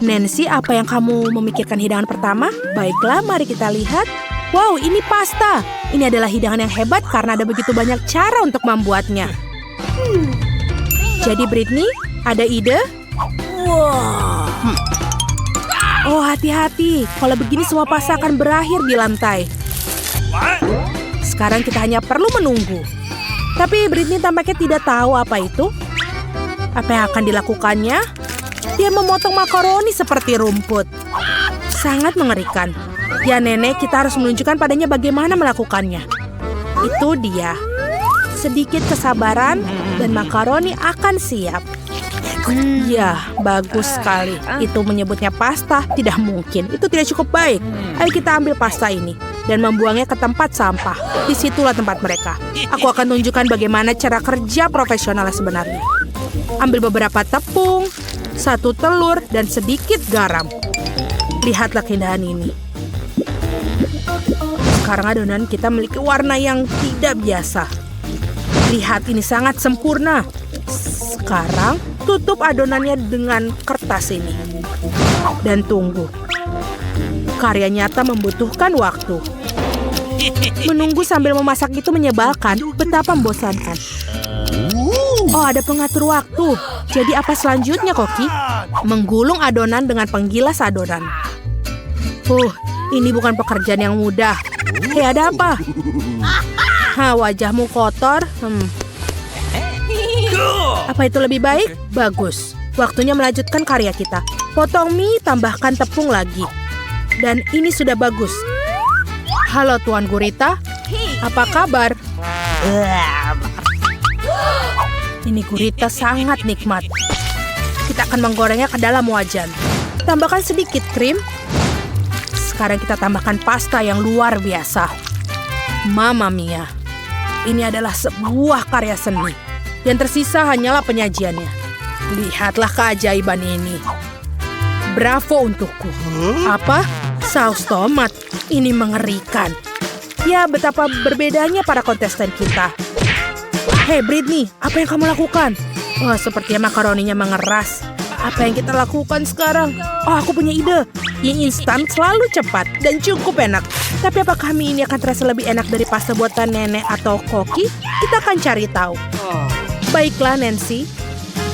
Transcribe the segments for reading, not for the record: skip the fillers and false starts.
Nancy, apa yang kamu memikirkan hidangan pertama? Baiklah, mari kita lihat. Wow, ini pasta. Ini adalah hidangan yang hebat karena ada begitu banyak cara untuk membuatnya. Jadi Brittany, ada ide? Oh, hati-hati. Kalau begini semua pasta akan berakhir di lantai. Sekarang kita hanya perlu menunggu. Tapi Brittany tampaknya tidak tahu apa itu. Apa yang akan dilakukannya? Dia memotong makaroni seperti rumput. Sangat mengerikan. Ya nenek, kita harus menunjukkan padanya bagaimana melakukannya. Itu dia. Sedikit kesabaran dan makaroni akan siap. Ya, bagus sekali. Itu menyebutnya pasta, tidak mungkin. Itu tidak cukup baik. Ayo kita ambil pasta ini dan membuangnya ke tempat sampah. Disitulah tempat mereka. Aku akan tunjukkan bagaimana cara kerja profesional sebenarnya. Ambil beberapa tepung, 1 telur, dan sedikit garam. Lihatlah keindahan ini. Sekarang adonan kita memiliki warna yang tidak biasa. Lihat, ini sangat sempurna. Sekarang tutup adonannya dengan kertas ini. Dan tunggu. Karya nyata membutuhkan waktu. Menunggu sambil memasak itu menyebalkan, betapa membosankan. Oh, ada pengatur waktu. Jadi apa selanjutnya, Koki? Menggulung adonan dengan penggilas adonan. Ini bukan pekerjaan yang mudah. Hei, ada apa? Wajahmu kotor. Apa itu lebih baik? Bagus. Waktunya melanjutkan karya kita. Potong mie, tambahkan tepung lagi. Dan ini sudah bagus. Halo Tuan Gurita. Apa kabar? Ini gurita sangat nikmat. Kita akan menggorengnya ke dalam wajan. Tambahkan sedikit krim. Sekarang kita tambahkan pasta yang luar biasa. Mamma mia. Ini adalah sebuah karya seni. Yang tersisa hanyalah penyajiannya. Lihatlah keajaiban ini. Bravo untukku. Apa? Saus tomat. Ini mengerikan. Ya, betapa berbedanya para kontestan kita. Hei Brittany, apa yang kamu lakukan? Oh, sepertinya makaroninya mengeras. Apa yang kita lakukan sekarang? Oh, aku punya ide. Mie instan selalu cepat dan cukup enak. Tapi apakah mie ini akan terasa lebih enak dari pasta buatan nenek atau Koki? Kita akan cari tahu. Baiklah Nancy,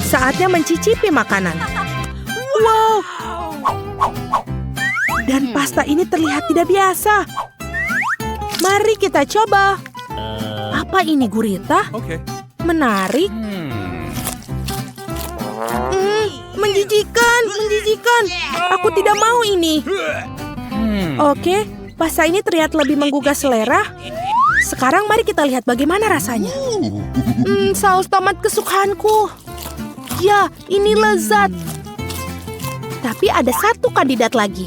saatnya mencicipi makanan. Wow! Dan pasta ini terlihat tidak biasa. Mari kita coba. Apa ini gurita? Menarik. Menjijikan. Aku tidak mau ini. Oke, pasta ini terlihat lebih menggugah selera. Sekarang mari kita lihat bagaimana rasanya. Saus tomat kesukaanku. Ya, ini lezat. Tapi ada satu kandidat lagi.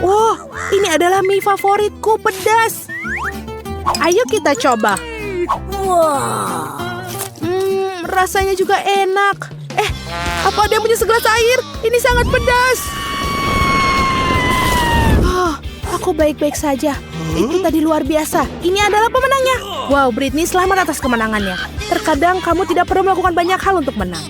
Oh, ini adalah mie favoritku, pedas. Ayo kita coba. Rasanya juga enak. Apa ada yang punya segelas air? Ini sangat pedas. Aku baik-baik saja. Itu tadi luar biasa. Ini adalah pemenangnya. Wow, Brittany, selamat atas kemenangannya. Terkadang kamu tidak perlu melakukan banyak hal untuk menang.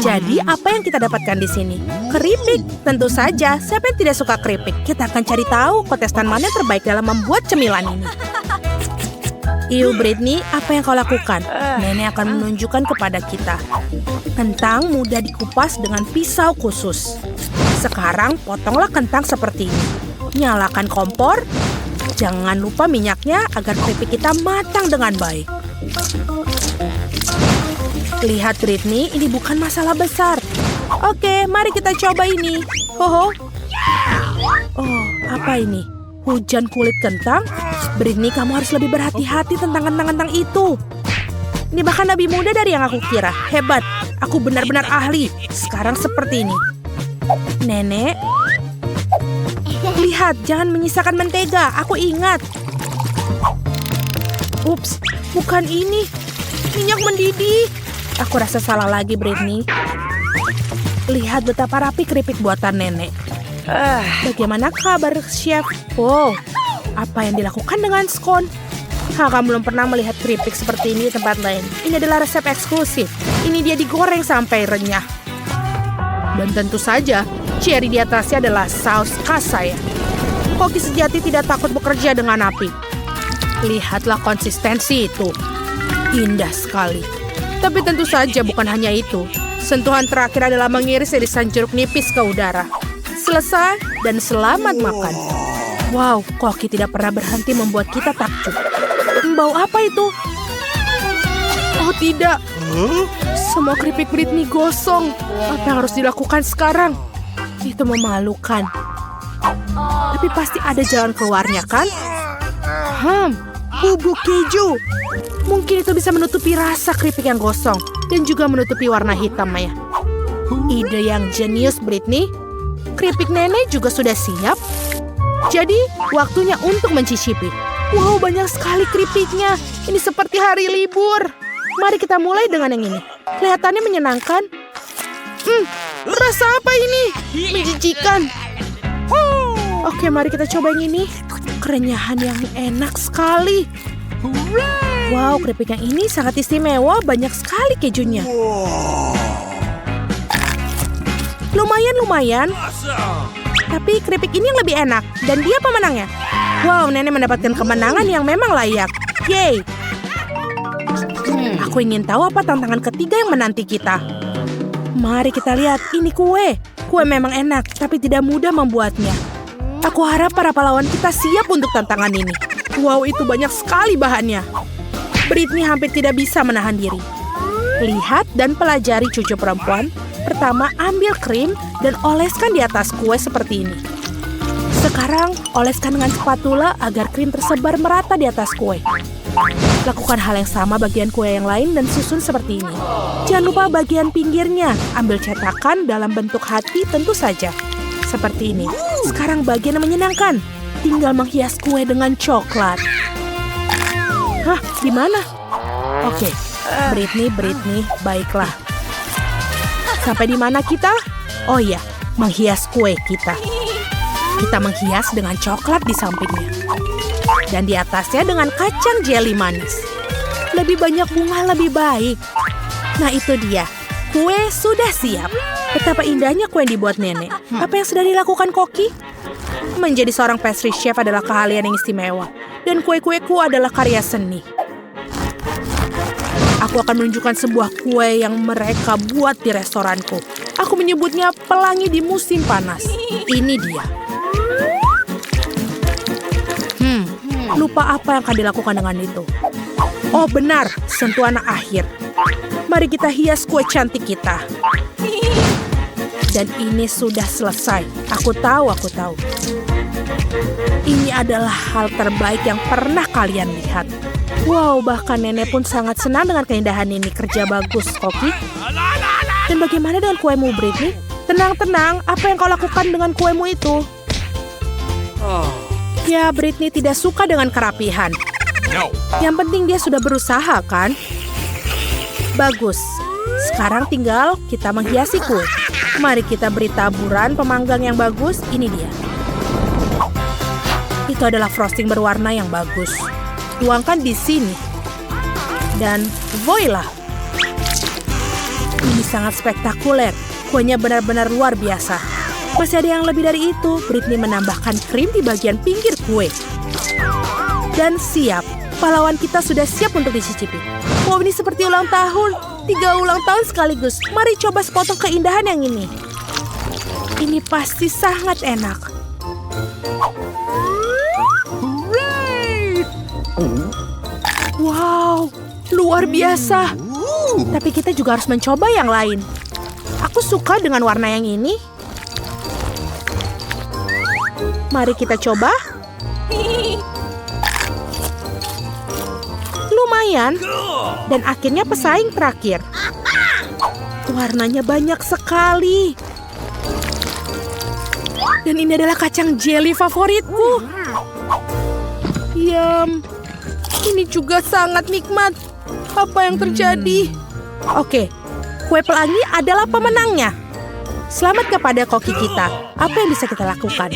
Jadi, apa yang kita dapatkan di sini? Keripik. Tentu saja, siapa yang tidak suka keripik? Kita akan cari tahu kontestan mana yang terbaik dalam membuat cemilan ini. Brittany, apa yang kau lakukan? Nenek akan menunjukkan kepada kita. Kentang mudah dikupas dengan pisau khusus. Sekarang potonglah kentang seperti ini. Nyalakan kompor. Jangan lupa minyaknya agar keripik kita matang dengan baik. Lihat Brittany, ini bukan masalah besar. Oke, mari kita coba ini. Oh, apa ini? Hujan kulit kentang? Brittany, kamu harus lebih berhati-hati tentang kentang-kentang itu. Ini bahkan lebih mudah dari yang aku kira. Hebat, aku benar-benar ahli. Sekarang seperti ini. Nenek, lihat, jangan menyisakan mentega. Aku ingat. Ups, bukan ini. Minyak mendidih. Aku rasa salah lagi, Brittany. Lihat betapa rapi keripik buatan nenek. Bagaimana kabar, Chef? Wow, apa yang dilakukan dengan skon? Kamu belum pernah melihat keripik seperti ini di tempat lain. Ini adalah resep eksklusif. Ini dia digoreng sampai renyah. Dan tentu saja, cherry di atasnya adalah saus khas saya. Koki sejati tidak takut bekerja dengan api. Lihatlah konsistensi itu. Indah sekali. Tapi tentu saja bukan hanya itu. Sentuhan terakhir adalah mengiris irisan jeruk nipis ke udara. Selesai dan selamat makan. Wow, Koki tidak pernah berhenti membuat kita takjub. Bau apa itu? Oh tidak. Semua keripik Britney gosong. Apa yang harus dilakukan sekarang? Itu memalukan. Tapi pasti ada jalan keluarnya, kan? Bubuk keju. Mungkin itu bisa menutupi rasa keripik yang gosong dan juga menutupi warna hitam, Maya. Ide yang jenius, Britney. Keripik nenek juga sudah siap. Jadi, waktunya untuk mencicipi. Wow, banyak sekali keripiknya. Ini seperti hari libur. Mari kita mulai dengan yang ini. Kelihatannya menyenangkan. Rasa apa ini? Menjijikan. Oke, mari kita coba yang ini. Kerenyahan yang enak sekali. Wow, keripik yang ini sangat istimewa. Banyak sekali kejunya. Lumayan. Tapi keripik ini yang lebih enak. Dan dia pemenangnya. Wow, nenek mendapatkan kemenangan yang memang layak. Yeay. Aku ingin tahu apa tantangan ketiga yang menanti kita. Mari kita lihat. Ini kue. Kue memang enak, tapi tidak mudah membuatnya. Aku harap para pahlawan kita siap untuk tantangan ini. Wow, itu banyak sekali bahannya. Britney hampir tidak bisa menahan diri. Lihat dan pelajari cucu perempuan. Pertama, ambil krim dan oleskan di atas kue seperti ini. Sekarang, oleskan dengan spatula agar krim tersebar merata di atas kue. Lakukan hal yang sama bagian kue yang lain dan susun seperti ini. Jangan lupa bagian pinggirnya. Ambil cetakan dalam bentuk hati tentu saja. Seperti ini. Sekarang bagian yang menyenangkan. Tinggal menghias kue dengan coklat. Hah, di mana? Oke, Britney, baiklah. Sampai di mana kita? Oh iya, menghias kue kita. Kita menghias dengan coklat di sampingnya. Dan di atasnya dengan kacang jeli manis. Lebih banyak bunga lebih baik. Nah itu dia, kue sudah siap. Betapa indahnya kue yang dibuat nenek. Apa yang sudah dilakukan Koki? Menjadi seorang pastry chef adalah keahlian yang istimewa. Dan kue-kueku adalah karya seni. Aku akan menunjukkan sebuah kue yang mereka buat di restoranku. Aku menyebutnya pelangi di musim panas. Ini dia. Lupa apa yang akan dilakukan dengan itu. Oh benar, sentuhan akhir. Mari kita hias kue cantik kita. Dan ini sudah selesai. Aku tahu. Ini adalah hal terbaik yang pernah kalian lihat. Wow, bahkan nenek pun sangat senang dengan keindahan ini. Kerja bagus, Koki. Dan bagaimana dengan kuemu, Britney? Tenang, apa yang kau lakukan dengan kuemu itu? Ya, Britney tidak suka dengan kerapihan. Yang penting dia sudah berusaha, kan? Bagus. Sekarang tinggal kita menghiasi kue. Mari kita beri taburan pemanggang yang bagus. Ini dia. Itu adalah frosting berwarna yang bagus. Tuangkan di sini. Dan voila. Ini sangat spektakuler. Kuenya benar-benar luar biasa. Masih ada yang lebih dari itu. Britney menambahkan krim di bagian pinggir kue. Dan siap. Pahlawan kita sudah siap untuk dicicipi. Wow, ini seperti ulang tahun. 3 ulang tahun sekaligus. Mari coba sepotong keindahan yang ini. Ini pasti sangat enak. Wow, luar biasa. Tapi kita juga harus mencoba yang lain. Aku suka dengan warna yang ini. Mari kita coba. Lumayan. Dan akhirnya pesaing terakhir. Warnanya banyak sekali. Dan ini adalah kacang jeli favoritku. Yum. Ini juga sangat nikmat. Apa yang terjadi? Oke, kue pelangi adalah pemenangnya. Selamat kepada koki kita. Apa yang bisa kita lakukan?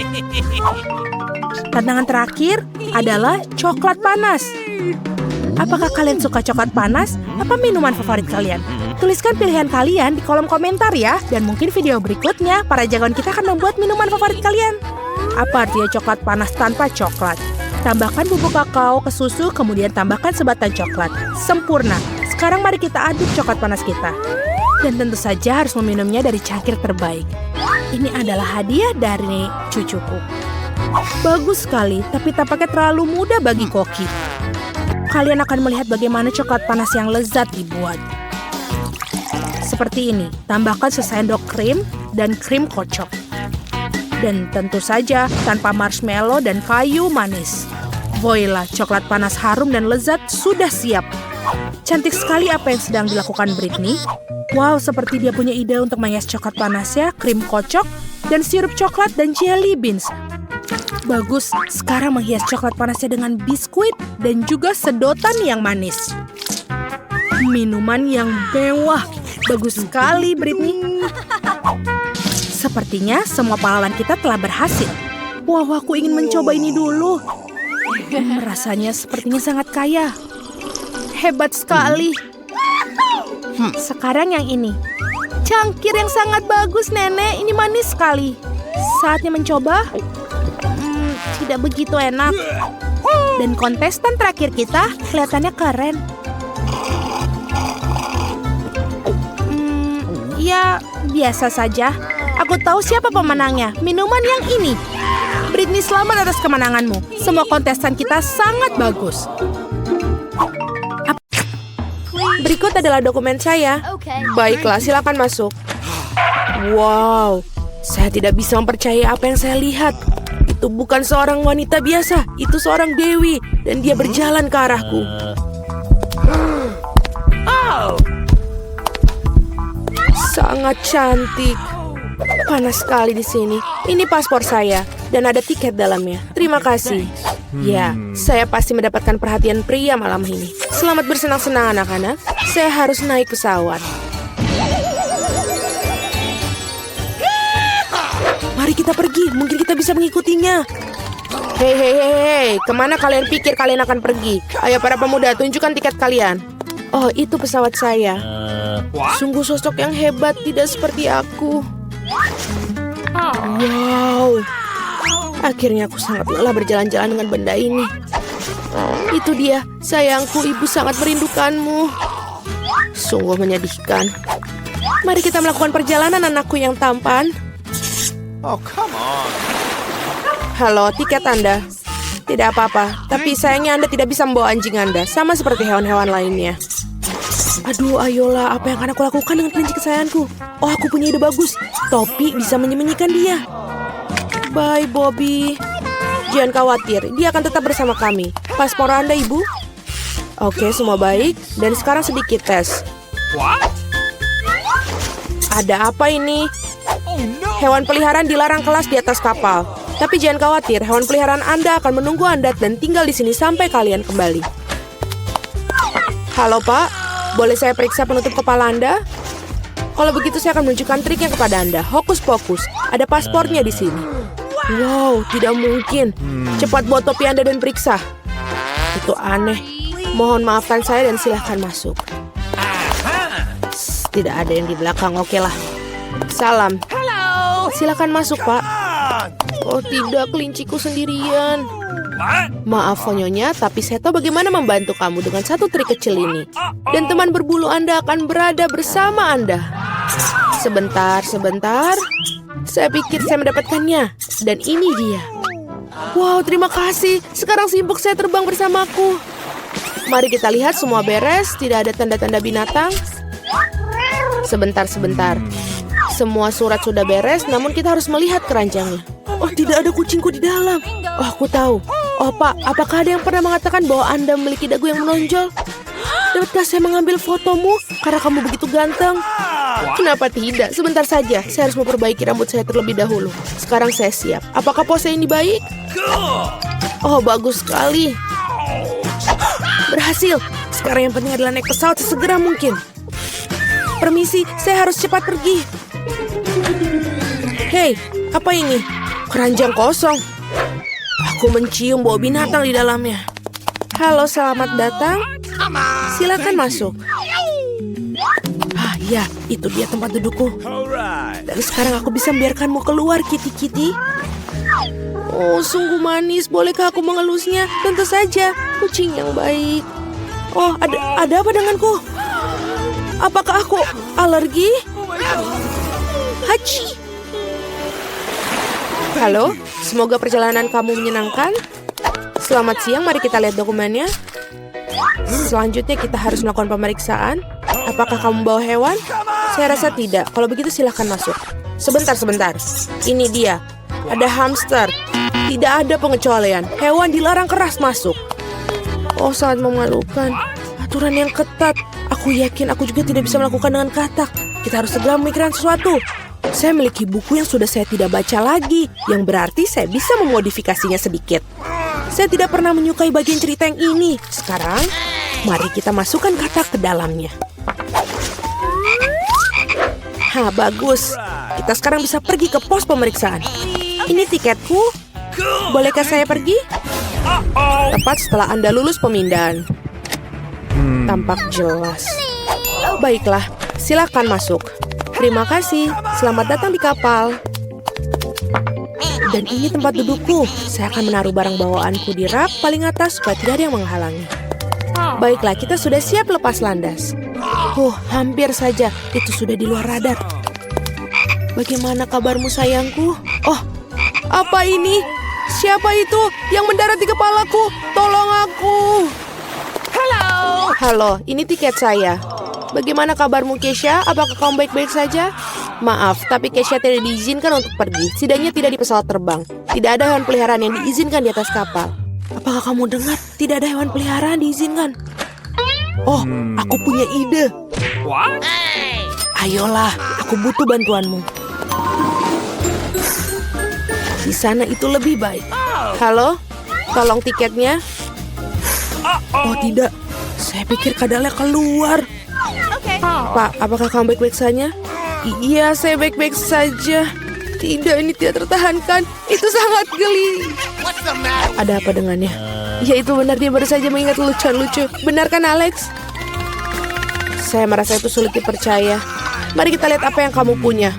Tantangan terakhir adalah coklat panas. Apakah kalian suka coklat panas? Apa minuman favorit kalian? Tuliskan pilihan kalian di kolom komentar ya. Dan mungkin video berikutnya, para jagoan kita akan membuat minuman favorit kalian. Apa artinya coklat panas tanpa coklat? Tambahkan bubuk kakao ke susu, kemudian tambahkan sebatang coklat. Sempurna. Sekarang mari kita aduk coklat panas kita. Dan tentu saja harus meminumnya dari cangkir terbaik. Ini adalah hadiah dari cucuku. Bagus sekali, tapi tampaknya terlalu mudah bagi Koki. Kalian akan melihat bagaimana coklat panas yang lezat dibuat. Seperti ini, tambahkan sesendok krim dan krim kocok. Dan tentu saja tanpa marshmallow dan kayu manis. Voila, coklat panas harum dan lezat sudah siap. Cantik sekali apa yang sedang dilakukan Britney. Wow, seperti dia punya ide untuk menghias coklat panasnya, krim kocok, dan sirup coklat dan jelly beans. Bagus, sekarang menghias coklat panasnya dengan biskuit dan juga sedotan yang manis. Minuman yang mewah. Bagus sekali, Britney. Sepertinya semua pahlawan kita telah berhasil. Wow, aku ingin mencoba ini dulu. Rasanya sepertinya sangat kaya. Hebat sekali. Sekarang yang ini. Cangkir yang sangat bagus, Nenek. Ini manis sekali. Saatnya mencoba. Tidak begitu enak. Dan kontestan terakhir kita kelihatannya keren. Ya, biasa saja. Aku tahu siapa pemenangnya. Minuman yang ini. Britney, selamat atas kemenanganmu. Semua kontestan kita sangat bagus. Berikut adalah dokumen saya. Baiklah, silakan masuk. Wow, saya tidak bisa mempercayai apa yang saya lihat. Itu bukan seorang wanita biasa. Itu seorang dewi. Dan dia berjalan ke arahku. Sangat cantik. Panas sekali di sini. Ini paspor saya dan ada tiket dalamnya. Terima kasih. Ya, saya pasti mendapatkan perhatian pria malam ini. Selamat bersenang-senang anak-anak. Saya harus naik pesawat. Mari kita pergi. Mungkin kita bisa mengikutinya. Hei, kemana kalian pikir kalian akan pergi? Ayo para pemuda, tunjukkan tiket kalian. Oh, itu pesawat saya. Sungguh sosok yang hebat, tidak seperti aku. Wow. Akhirnya aku sangat lelah berjalan-jalan dengan benda ini. Itu dia, sayangku, ibu sangat merindukanmu. Sungguh menyedihkan. Mari kita melakukan perjalanan, anakku yang tampan. Oh, come on. Halo, tiket Anda. Tidak apa-apa, tapi sayangnya Anda tidak bisa membawa anjing Anda, sama seperti hewan-hewan lainnya. Aduh, ayolah, apa yang akan aku lakukan dengan kelinci kesayanganku? Oh, aku punya ide bagus. Topi bisa menyembunyikan dia. Bye, Bobby. Jangan khawatir, dia akan tetap bersama kami. Paspor Anda, Ibu? Oke, semua baik. Dan sekarang sedikit tes. Ada apa ini? Hewan peliharaan dilarang kelas di atas kapal. Tapi jangan khawatir, hewan peliharaan Anda akan menunggu Anda dan tinggal di sini sampai kalian kembali. Halo, Pak. Boleh saya periksa penutup kepala Anda? Kalau begitu saya akan menunjukkan triknya kepada Anda. Hokus pokus. Ada paspornya di sini. Wow, tidak mungkin. Cepat bawa topi Anda dan periksa. Itu aneh. Mohon maafkan saya dan silahkan masuk. Tidak ada yang di belakang, oke lah. Salam. Silahkan masuk, Pak. Oh tidak, kelinciku sendirian. Maaf, Nyonya, tapi saya tahu bagaimana membantu kamu dengan satu trik kecil ini. Dan teman berbulu Anda akan berada bersama Anda. Sebentar. Saya pikir saya mendapatkannya. Dan ini dia. Wow, terima kasih. Sekarang simpuk saya terbang bersamaku. Mari kita lihat semua beres. Tidak ada tanda-tanda binatang. Sebentar. Semua surat sudah beres, namun kita harus melihat keranjangnya. Oh, tidak ada kucingku di dalam. Oh, aku tahu. Oh, Pak, apakah ada yang pernah mengatakan bahwa Anda memiliki dagu yang menonjol? Dapatkah saya mengambil fotomu karena kamu begitu ganteng? Kenapa tidak? Sebentar saja, saya harus memperbaiki rambut saya terlebih dahulu. Sekarang saya siap. Apakah pose ini baik? Oh, bagus sekali. Berhasil. Sekarang yang penting adalah naik pesawat sesegera mungkin. Permisi, saya harus cepat pergi. Hei, apa ini? Keranjang kosong. Aku mencium bau binatang di dalamnya. Halo, selamat datang. Silakan masuk. Ya, itu dia tempat dudukku. Alright. Dan sekarang aku bisa membiarkanmu keluar, Kitty. Oh, sungguh manis. Bolehkah aku mengelusnya? Tentu saja. Kucing yang baik. Oh, ada apa denganku? Apakah aku alergi? Hachi. Halo, semoga perjalanan kamu menyenangkan. Selamat siang, mari kita lihat dokumennya. Selanjutnya kita harus melakukan pemeriksaan. Apakah kamu bawa hewan? Saya rasa tidak. Kalau begitu silahkan masuk. Sebentar. Ini dia. Ada hamster. Tidak ada pengecualian. Hewan dilarang keras masuk. Oh, sangat memalukan. Aturan yang ketat. Aku yakin aku juga tidak bisa melakukan dengan katak. Kita harus segera memikirkan sesuatu. Saya memiliki buku yang sudah saya tidak baca lagi. Yang berarti saya bisa memodifikasinya sedikit. Saya tidak pernah menyukai bagian cerita yang ini. Sekarang, mari kita masukkan katak ke dalamnya. Bagus. Kita sekarang bisa pergi ke pos pemeriksaan. Ini tiketku. Bolehkah saya pergi? Tepat setelah Anda lulus pemindahan. Tampak jelas. Baiklah, silakan masuk. Terima kasih. Selamat datang di kapal. Dan ini tempat dudukku. Saya akan menaruh barang bawaanku di rak paling atas supaya tidak ada yang menghalangi. Baiklah, kita sudah siap lepas landas. Hampir saja. Itu sudah di luar radar. Bagaimana kabarmu, sayangku? Oh, apa ini? Siapa itu yang mendarat di kepalaku? Tolong aku. Halo, ini tiket saya. Bagaimana kabarmu, Keisha? Apakah kamu baik-baik saja? Maaf, tapi Keisha tidak diizinkan untuk pergi. Setidaknya tidak di pesawat terbang. Tidak ada hewan peliharaan yang diizinkan di atas kapal. Apakah kamu dengar? Tidak ada hewan peliharaan diizinkan. Oh, aku punya ide. What? Ayolah, aku butuh bantuanmu. Di sana itu lebih baik. Halo, tolong tiketnya. Oh tidak, saya pikir kadalnya keluar. Pak, apakah kamu baik-baik saja? Iya, saya baik-baik saja. Tidak, ini tidak tertahankan. Itu sangat geli. Ada apa dengannya? Ya itu benar, dia baru saja mengingat lucuan lucu. Benar kan, Alex? Saya merasa itu sulit dipercaya. Mari kita lihat apa yang kamu punya.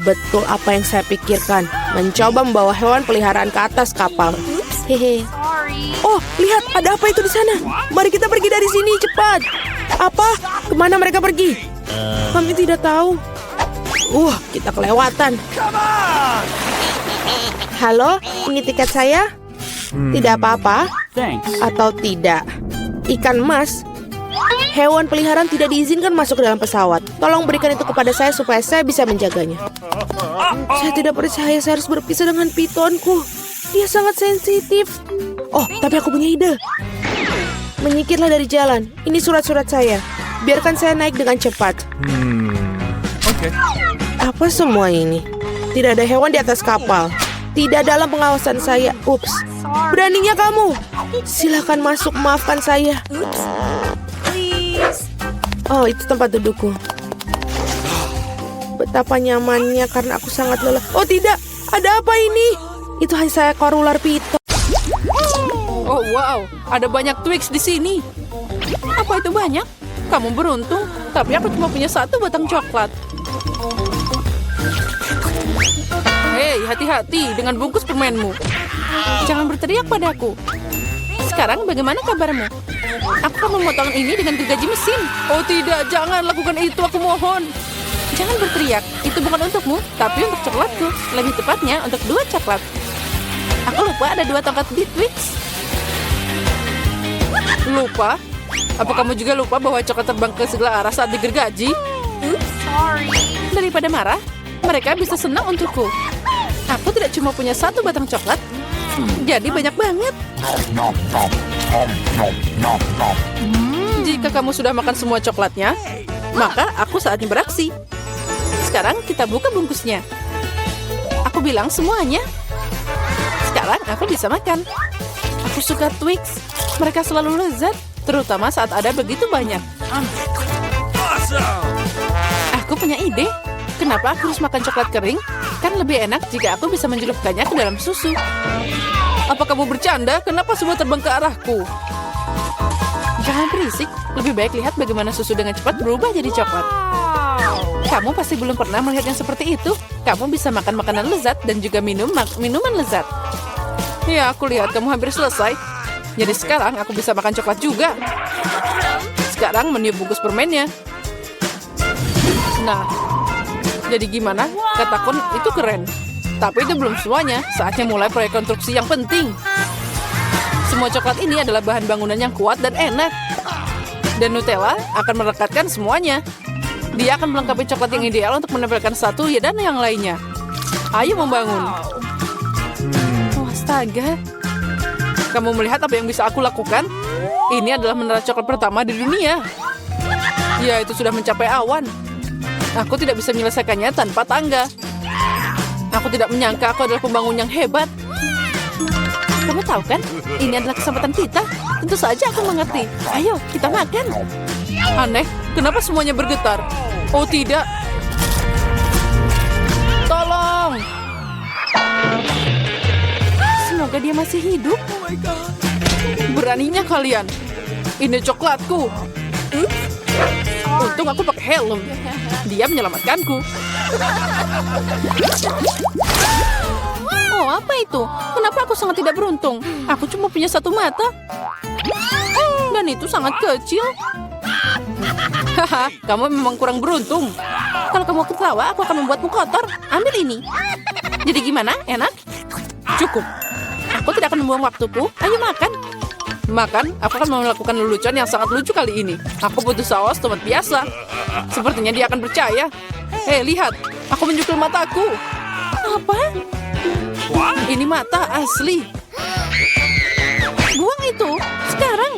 Betul apa yang saya pikirkan. Mencoba membawa hewan peliharaan ke atas kapal. Hehe. Oh, lihat, ada apa itu di sana? Mari kita pergi dari sini, cepat. Apa? Kemana mereka pergi? Kami tidak tahu. Kita kelewatan. Halo, ini tiket saya? Tidak apa-apa? Atau tidak? Ikan emas? Hewan peliharaan tidak diizinkan masuk ke dalam pesawat. Tolong berikan itu kepada saya supaya saya bisa menjaganya. Saya tidak percaya saya harus berpisah dengan pitonku. Dia sangat sensitif. Oh, tapi aku punya ide. Menyingkirlah dari jalan. Ini surat-surat saya. Biarkan saya naik dengan cepat. Okay. Apa semua ini? Tidak ada hewan di atas kapal. Tidak dalam pengawasan saya. Ups. Beraninya kamu. Silakan masuk, maafkan saya. Oh, itu tempat dudukku. Betapa nyamannya karena aku sangat lelah. Oh tidak, ada apa ini? Itu hanya seekor ular piton. Oh wow, ada banyak Twix di sini. Apa itu banyak? Kamu beruntung, tapi aku cuma punya satu batang coklat. Hei, hati-hati dengan bungkus permenmu. Jangan berteriak padaku. Sekarang bagaimana kabarmu? Aku akan memotong ini dengan gergaji mesin. Oh tidak, jangan lakukan itu, aku mohon. Jangan berteriak, itu bukan untukmu, tapi untuk coklatku. Lebih tepatnya, untuk 2 coklat. Aku lupa ada 2 tongkat di Twix. Lupa? Apa kamu juga lupa bahwa coklat terbang ke segala arah saat digergaji? Daripada marah, mereka bisa senang untukku. Aku tidak cuma punya 1 batang coklat, jadi banyak banget. Jika kamu sudah makan semua coklatnya, maka aku saatnya beraksi. Sekarang kita buka bungkusnya. Aku bilang semuanya. Sekarang aku bisa makan. Aku suka Twix. Mereka selalu lezat, terutama saat ada begitu banyak. Aku punya ide. Kenapa aku harus makan coklat kering? Kan lebih enak jika aku bisa mencelupkannya ke dalam susu. Apa kamu bercanda? Kenapa semua terbang ke arahku? Jangan berisik. Lebih baik lihat bagaimana susu dengan cepat berubah jadi coklat. Kamu pasti belum pernah melihat yang seperti itu. Kamu bisa makan makanan lezat dan juga minuman lezat. Ya, aku lihat kamu hampir selesai. Jadi sekarang aku bisa makan coklat juga. Sekarang meniup bungkus permennya. Nah, jadi gimana? Katakan itu keren. Tapi itu belum semuanya. Saatnya mulai proyek konstruksi yang penting. Semua coklat ini adalah bahan bangunan yang kuat dan enak. Dan Nutella akan merekatkan semuanya. Dia akan melengkapi coklat yang ideal untuk menempelkan satu dan yang lainnya. Ayo membangun. Oh, astaga. Kamu melihat apa yang bisa aku lakukan? Ini adalah menara coklat pertama di dunia. Ya, itu sudah mencapai awan. Aku tidak bisa menyelesaikannya tanpa tangga. Aku tidak menyangka aku adalah pembangun yang hebat. Kamu tahu kan, ini adalah kesempatan kita. Tentu saja aku mengerti. Ayo, kita makan. Aneh, kenapa semuanya bergetar? Oh tidak. Tolong. Semoga dia masih hidup. Beraninya kalian. Ini coklatku. Untung aku pakai helm. Dia menyelamatkanku. Oh, apa itu? Kenapa aku sangat tidak beruntung? Aku cuma punya satu mata. Dan itu sangat kecil. Haha, kamu memang kurang beruntung. Kalau kamu ketawa, aku akan membuatmu kotor. Ambil ini. Jadi gimana? Enak? Cukup. Aku tidak akan membuang waktuku. Ayo makan. Makan, aku akan melakukan lelucon yang sangat lucu kali ini. Aku butuh saus tomat biasa. Sepertinya dia akan percaya. Hei, lihat. Aku menjukul mataku. Apa? Ini mata asli. Buang itu. Sekarang.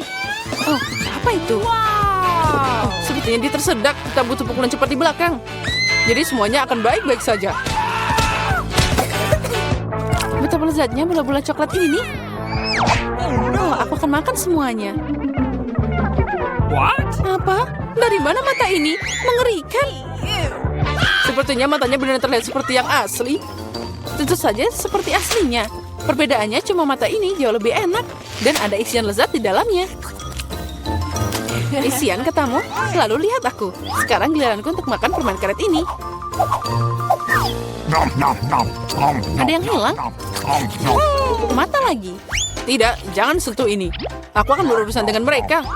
Oh, apa itu? Oh, sepertinya dia tersedak. Kita butuh pukulan cepat di belakang. Jadi semuanya akan baik-baik saja. Betapa lezatnya bola-bola coklat ini. Oh, aku akan makan semuanya. What? Apa? Dari mana mata ini? Mengerikan. Sepertinya matanya benar terlihat seperti yang asli. Tentu saja seperti aslinya. Perbedaannya cuma mata ini jauh lebih enak. Dan ada isian lezat di dalamnya. Isian katamu? Lalu lihat aku. Sekarang giliranku untuk makan permen karet ini. Ada yang hilang? Mata lagi. Tidak, jangan sentuh ini. Aku akan berurusan dengan mereka.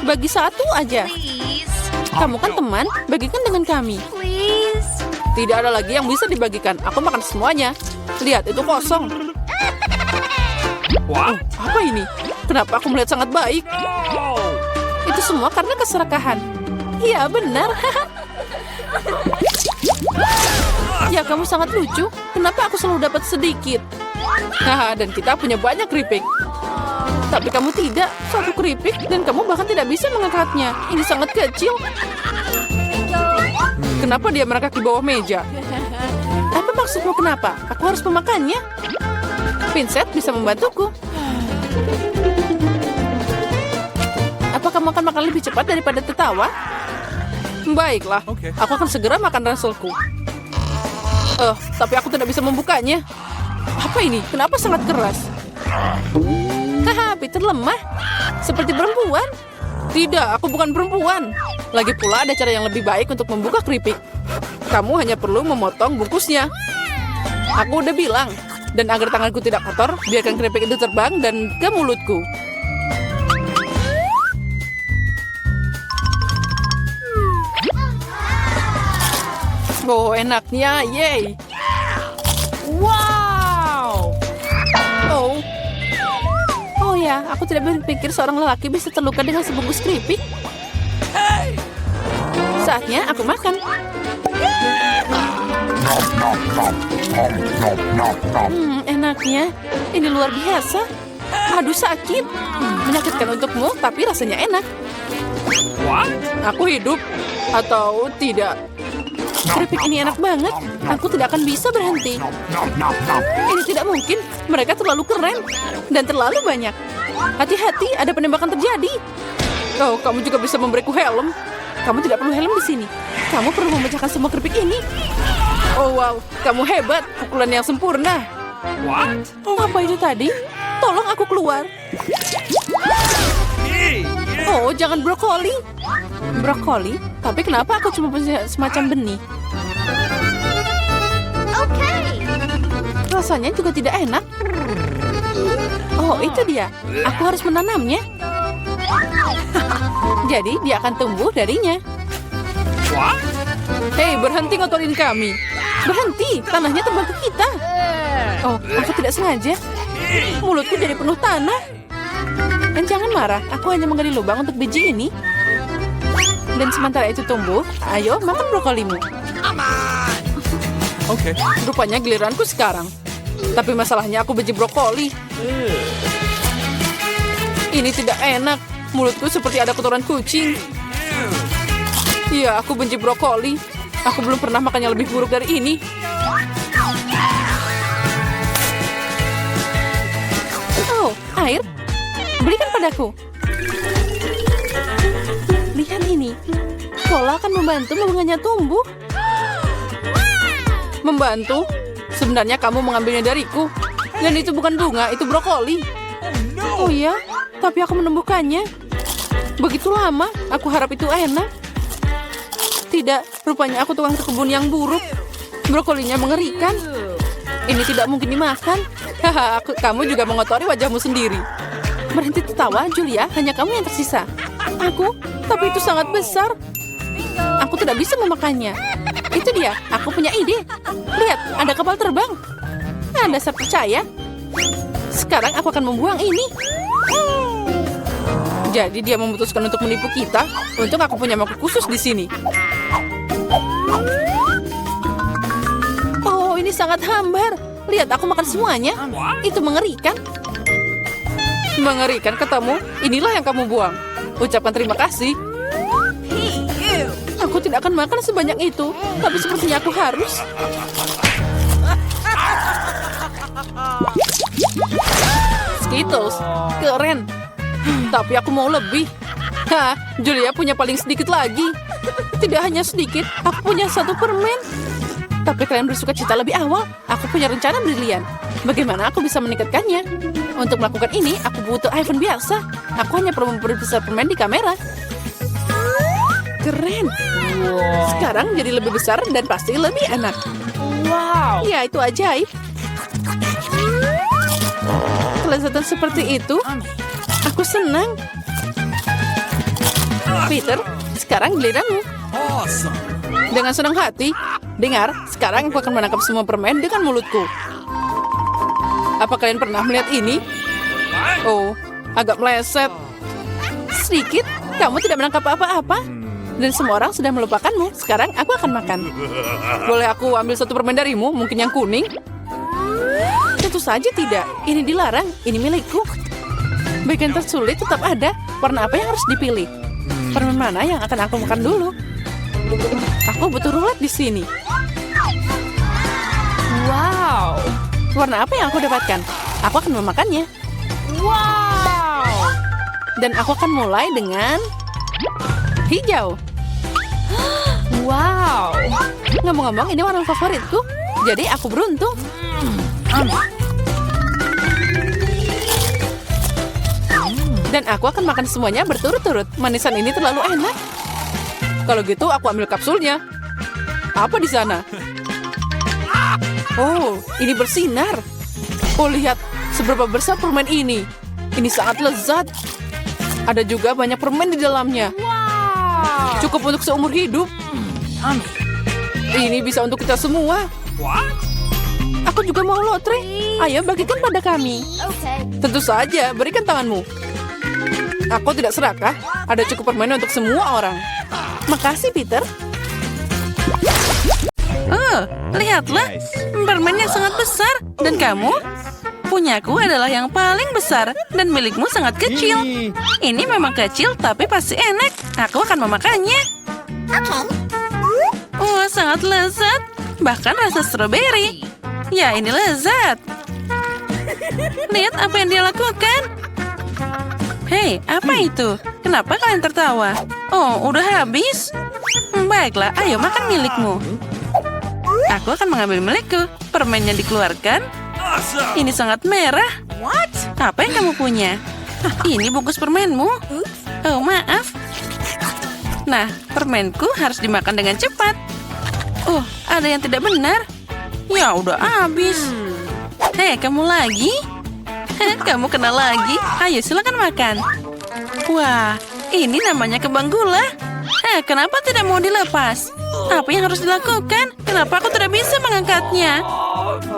Bagi satu aja. Kamu kan teman, bagikan dengan kami. Tidak ada lagi yang bisa dibagikan. Aku makan semuanya. Lihat, itu kosong. Oh, apa ini? Kenapa aku melihat sangat baik? Itu semua karena keserakahan. Iya, benar. Ya, kamu sangat lucu. Kenapa aku selalu dapat sedikit? Haha, dan kita punya banyak keripik. Tapi kamu tidak. Satu keripik dan kamu bahkan tidak bisa mengangkatnya. Ini sangat kecil. Kenapa dia merangkak di bawah meja? Apa maksudmu kenapa? Aku harus memakannya. Vincent bisa membantuku. Apa kamu akan makan lebih cepat daripada tertawa? Baiklah, aku akan segera makan ranselku. Tapi aku tidak bisa membukanya. Apa ini? Kenapa sangat keras? Haha, Peter lemah. Seperti perempuan. Tidak, aku bukan perempuan. Lagi pula ada cara yang lebih baik untuk membuka keripik. Kamu hanya perlu memotong bungkusnya. Aku udah bilang. Dan agar tanganku tidak kotor, biarkan keripik itu terbang dan ke mulutku. Oh, enaknya. Yeay. Wow. Oh ya, aku tidak berpikir seorang lelaki bisa terluka dengan sebungkus keripik. Saatnya aku makan. Enaknya. Ini luar biasa. Aduh, sakit. Menyakitkan untukmu, tapi rasanya enak. What? Aku hidup atau tidak? Keripik ini enak banget. Aku tidak akan bisa berhenti. Ini tidak mungkin. Mereka terlalu keren dan terlalu banyak. Hati-hati, ada penembakan terjadi. Oh, kamu juga bisa memberiku helm. Kamu tidak perlu helm di sini. Kamu perlu memecahkan semua keripik ini. Oh wow, kamu hebat. Pukulan yang sempurna. What? Apa itu tadi? Tolong aku keluar. Oh, jangan brokoli. Brokoli? Tapi kenapa aku cuma punya semacam benih? Rasanya juga tidak enak. Oh, itu dia. Aku harus menanamnya. Jadi dia akan tumbuh darinya. What? Hei, berhenti ngotorin kami. Berhenti, tanahnya terbang ke kita. Oh, aku tidak sengaja. Mulutku jadi penuh tanah. Dan jangan marah, aku hanya menggali lubang untuk biji ini. Dan sementara itu tumbuh, ayo makan brokolimu. Okay. Rupanya giliranku sekarang. Tapi masalahnya aku benci brokoli. Ini tidak enak. Mulutku seperti ada kotoran kucing. Iya, aku benci brokoli. Aku belum pernah makan yang lebih buruk dari ini. Oh, air. Berikan padaku. Lihat ini. Cola akan membantu bunganya tumbuh. Membantu? Sebenarnya kamu mengambilnya dariku. Dan itu bukan bunga, itu brokoli. Oh iya, tapi aku menumbuhkannya. Begitu lama, aku harap itu enak. Tidak, rupanya aku tukang kebun yang buruk. Brokolinya mengerikan. Ini tidak mungkin dimakan. Haha, kamu juga mengotori wajahmu sendiri. Berhenti tertawa, Julia. Hanya kamu yang tersisa. Aku? Tapi itu sangat besar. Aku tidak bisa memakannya. Itu dia, aku punya ide. Lihat, ada kapal terbang. Anda dasar percaya. Sekarang aku akan membuang ini. Jadi dia memutuskan untuk menipu kita. Untung aku punya mangkuk khusus di sini. Oh, ini sangat hambar. Lihat, aku makan semuanya. Itu mengerikan. Mengerikan katamu? Inilah yang kamu buang. Ucapkan terima kasih. Aku tidak akan makan sebanyak itu. Tapi sepertinya aku harus. Skittles. Keren. Tapi aku mau lebih. Hah, Julia punya paling sedikit lagi. Tidak hanya sedikit, aku punya 1 permen. Tapi kalian bersuka cita lebih awal. Aku punya rencana brilian. Bagaimana aku bisa meningkatkannya? Untuk melakukan ini, aku butuh iPhone biasa. Aku hanya perlu memperbesar permen di kamera. Keren. Sekarang jadi lebih besar dan pasti lebih enak. Wow. Ya, itu ajaib. Kelezatan seperti itu, aku senang. Peter, sekarang giliranmu. Awesome. Dengan senang hati. Dengar, sekarang aku akan menangkap semua permen dengan mulutku. Apa kalian pernah melihat ini? Oh, agak meleset. Sedikit, kamu tidak menangkap apa-apa. Dan semua orang sudah melupakanmu. Sekarang aku akan makan. Boleh aku ambil 1 permen darimu? Mungkin yang kuning? Tentu saja tidak. Ini dilarang. Ini milikku. Bagian tersulit tetap ada. Warna apa yang harus dipilih? Permen mana yang akan aku makan dulu? Aku butuh rulet di sini. Wow. Warna apa yang aku dapatkan? Aku akan memakannya. Wow. Dan aku akan mulai dengan hijau. Wow. Ngomong-ngomong, ini warna favoritku. Jadi aku beruntung. Dan aku akan makan semuanya berturut-turut. Manisan ini terlalu enak. Kalau gitu, aku ambil kapsulnya. Apa di sana? Oh, ini bersinar. Oh, lihat seberapa besar permen ini. Ini sangat lezat. Ada juga banyak permen di dalamnya. Cukup untuk seumur hidup. Ini bisa untuk kita semua. What? Aku juga mau lotre. Ayo bagikan pada kami. Tentu saja, berikan tanganmu. Aku tidak serakah. Ada cukup permen untuk semua orang. Makasih, Peter. Oh, lihatlah. Permen yang sangat besar. Dan kamu? Punyaku adalah yang paling besar. Dan milikmu sangat kecil. Ini memang kecil, tapi pasti enak. Aku akan memakannya. Oh, sangat lezat. Bahkan rasa stroberi. Ya, ini lezat. Lihat apa yang dia lakukan. Hei, apa itu? Kenapa kalian tertawa? Oh, udah habis? Baiklah, ayo makan milikmu. Aku akan mengambil milikku. Permennya dikeluarkan. Awesome. Ini sangat merah. What? Apa yang kamu punya? Ini bungkus permenmu. Oh, maaf. Nah, permenku harus dimakan dengan cepat. Oh, ada yang tidak benar. Ya, udah habis. Hei, kamu lagi? Kamu kena lagi? Ayo, silakan makan. Wah, ini namanya kembang gula. Kenapa tidak mau dilepas? Apa yang harus dilakukan? Kenapa aku tidak bisa mengangkatnya?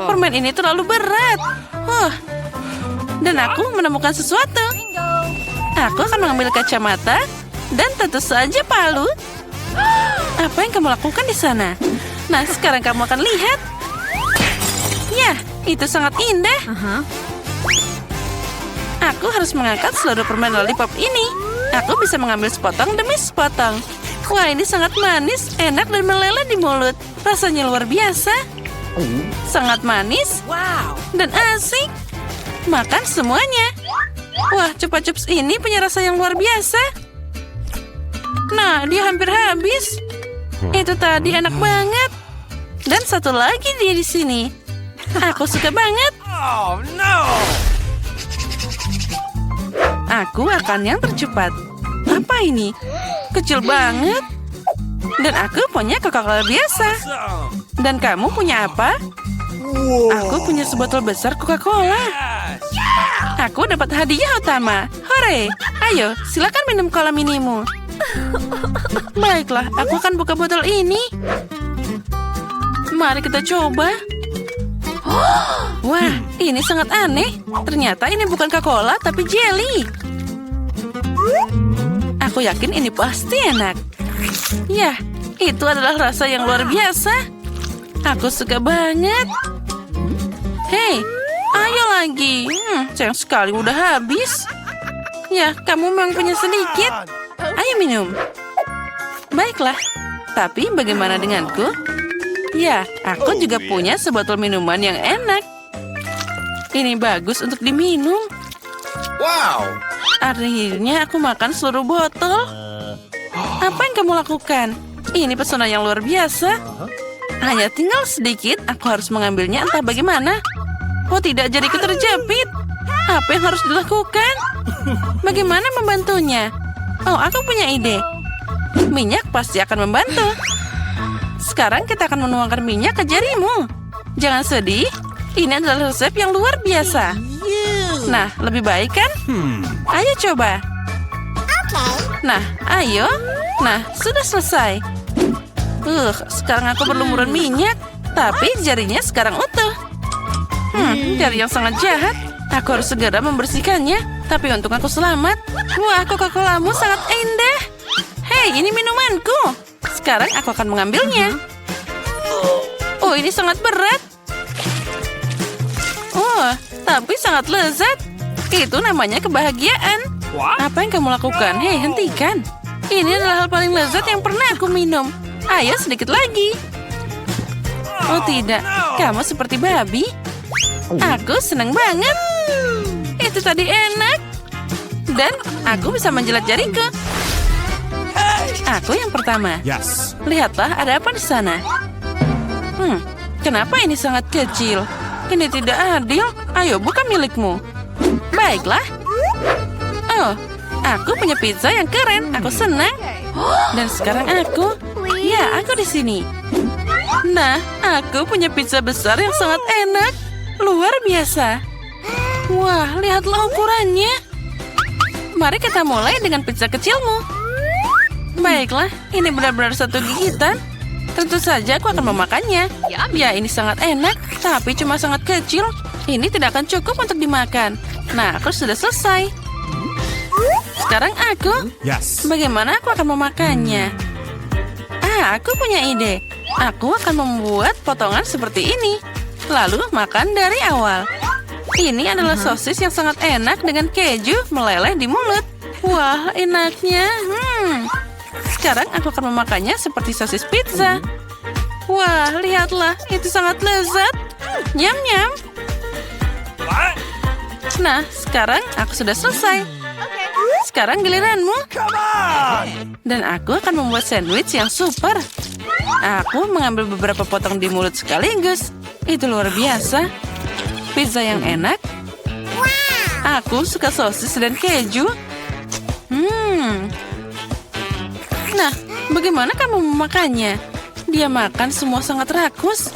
Permen ini terlalu berat. Dan aku menemukan sesuatu. Aku akan mengambil kacamata dan tentu saja palu. Apa yang kamu lakukan di sana? Nah, sekarang kamu akan lihat. Ya, itu sangat indah. Aku harus mengangkat seluruh permen lollipop ini. Aku bisa mengambil sepotong demi sepotong. Wah, ini sangat manis, enak, dan meleleh di mulut. Rasanya luar biasa. Sangat manis dan asik. Makan semuanya. Wah, Chupa Chups ini punya rasa yang luar biasa. Nah, dia hampir habis. Itu tadi enak banget. Dan satu lagi dia di sini. Aku suka banget. Oh, no! Aku akan yang tercepat. Apa ini? Kecil banget. Dan aku punya Coca-Cola biasa. Dan kamu punya apa? Aku punya sebotol besar Coca-Cola. Aku dapat hadiah utama. Hore! Ayo, silakan minum cola minimu. Baiklah, aku akan buka botol ini. Mari kita coba. Wah, ini sangat aneh. Ternyata ini bukan Coca-Cola, tapi jelly. Aku yakin ini pasti enak. Ya, itu adalah rasa yang luar biasa. Aku suka banget. Hei, ayo lagi. Sayang sekali udah habis. Ya, kamu memang punya sedikit. Ayo minum. Baiklah, tapi bagaimana denganku? Ya, aku juga punya sebotol minuman yang enak. Ini bagus untuk diminum. Wow! Akhirnya aku makan seluruh botol. Apa yang kamu lakukan? Ini pesona yang luar biasa. Hanya tinggal sedikit, aku harus mengambilnya entah bagaimana. Oh tidak, jariku terjepit. Apa yang harus dilakukan? Bagaimana membantunya? Oh, aku punya ide. Minyak pasti akan membantu. Sekarang kita akan menuangkan minyak ke jarimu. Jangan sedih, ini adalah resep yang luar biasa. Nah, lebih baik kan? Ayo coba. Nah, ayo. Nah, sudah selesai. Sekarang aku berlumuran minyak. Tapi jarinya sekarang utuh. Jari yang sangat jahat. Aku harus segera membersihkannya. Tapi untung aku selamat. Wah, Coca-Colamu sangat indah. Hei, ini minumanku. Sekarang aku akan mengambilnya. Oh, ini sangat berat. Oh, tapi sangat lezat. Itu namanya kebahagiaan. Apa yang kamu lakukan? Hei, hentikan. Ini adalah hal paling lezat yang pernah aku minum. Ayo sedikit lagi. Oh tidak, kamu seperti babi. Aku senang banget. Itu tadi enak. Dan aku bisa menjilat jariku. Aku yang pertama. Yes. Lihatlah, ada apa di sana? Kenapa ini sangat kecil? Ini tidak adil. Ayo, buka milikmu. Baiklah. Oh, aku punya pizza yang keren. Aku senang. Dan sekarang aku. Ya, aku di sini. Nah, aku punya pizza besar yang sangat enak. Luar biasa. Wah, lihatlah ukurannya. Mari kita mulai dengan pizza kecilmu. Baiklah, ini benar-benar satu gigitan. Tentu saja aku akan memakannya. Ya, ini sangat enak, tapi cuma sangat kecil. Ini tidak akan cukup untuk dimakan. Nah, aku sudah selesai. Sekarang aku. Yes. Bagaimana aku akan memakannya? Aku punya ide. Aku akan membuat potongan seperti ini. Lalu makan dari awal. Ini adalah sosis yang sangat enak dengan keju meleleh di mulut. Wah, enaknya. Sekarang aku akan memakannya seperti sosis pizza. Wah, lihatlah. Itu sangat lezat. Nyam-nyam. Nah, sekarang aku sudah selesai. Sekarang giliranmu. Come on! Dan aku akan membuat sandwich yang super. Aku mengambil beberapa potong di mulut sekaligus. Itu luar biasa. Pizza yang enak. Aku suka sosis dan keju. Nah, bagaimana kamu memakannya? Dia makan semua sangat rakus.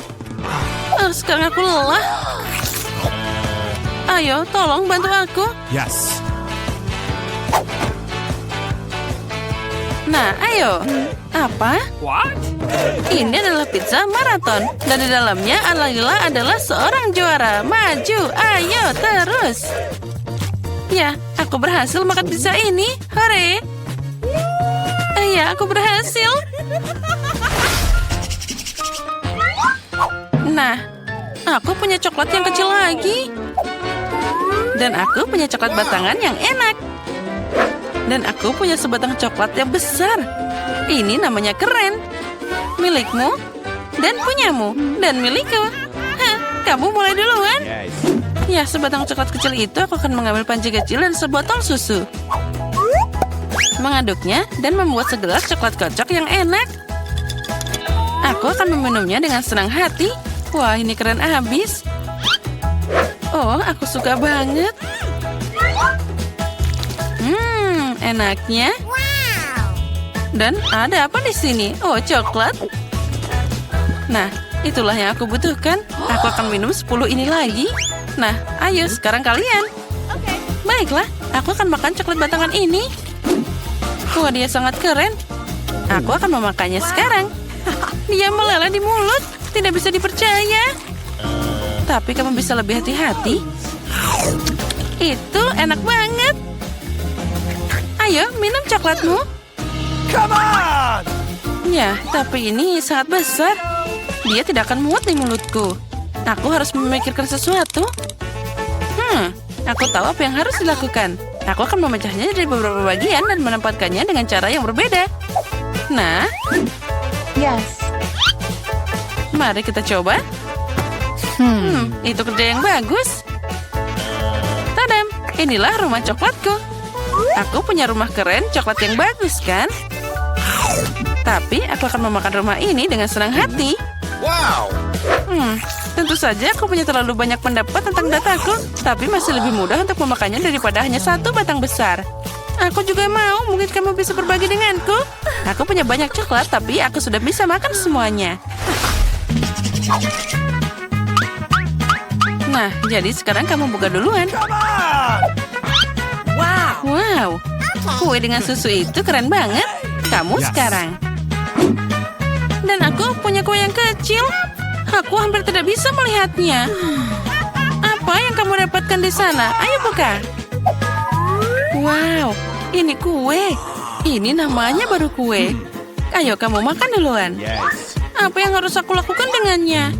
Sekarang aku lelah. Ayo, tolong bantu aku. Yes. Nah, ayo. Apa? What? Ini adalah pizza maraton. Dan di dalamnya Lila adalah seorang juara. Maju, ayo, terus. Ya, aku berhasil makan pizza ini. Hore. Ya, aku berhasil. Nah, aku punya coklat yang kecil lagi. Dan aku punya coklat batangan yang enak. Dan aku punya sebatang coklat yang besar. Ini namanya keren. Milikmu, dan punyamu, dan milikku. Hah, kamu mulai duluan. Yes. Ya, sebatang coklat kecil itu aku akan mengambil panci kecil dan sebotol susu. Mengaduknya dan membuat segelas coklat kocok yang enak. Aku akan meminumnya dengan senang hati. Wah, ini keren abis. Oh, aku suka banget. Enaknya. Dan ada apa di sini? Oh, coklat. Nah, itulah yang aku butuhkan. Aku akan minum 10 ini lagi. Nah, ayo sekarang kalian. Baiklah, aku akan makan coklat batangan ini. Wah, dia sangat keren. Aku akan memakannya sekarang. Dia meleleh di mulut. Tidak bisa dipercaya. Tapi kamu bisa lebih hati-hati. Itu enak banget. Ayo, minum coklatmu. Come on! Ya, tapi ini sangat besar. Dia tidak akan muat di mulutku. Aku harus memikirkan sesuatu. Aku tahu apa yang harus dilakukan. Aku akan memecahnya dari beberapa bagian dan menempatkannya dengan cara yang berbeda. Nah, Yes. mari kita coba. Itu kerja yang bagus. Tadam, inilah rumah coklatku. Aku punya rumah keren coklat yang bagus, kan? Tapi aku akan memakan rumah ini dengan senang hati. Wow! Tentu saja aku punya terlalu banyak pendapat tentang dataku, tapi masih lebih mudah untuk memakannya daripada hanya satu batang besar. Aku juga mau, mungkin kamu bisa berbagi denganku. Aku punya banyak coklat, tapi aku sudah bisa makan semuanya. Nah, jadi sekarang kamu buka duluan. Come on! Wow, kue dengan susu itu keren banget. Kamu Yes. sekarang. Dan aku punya kue yang kecil. Aku hampir tidak bisa melihatnya. Apa yang kamu dapatkan di sana? Ayo buka. Wow, ini kue. Ini namanya baru kue. Ayo kamu makan duluan. Yes. Apa yang harus aku lakukan dengannya?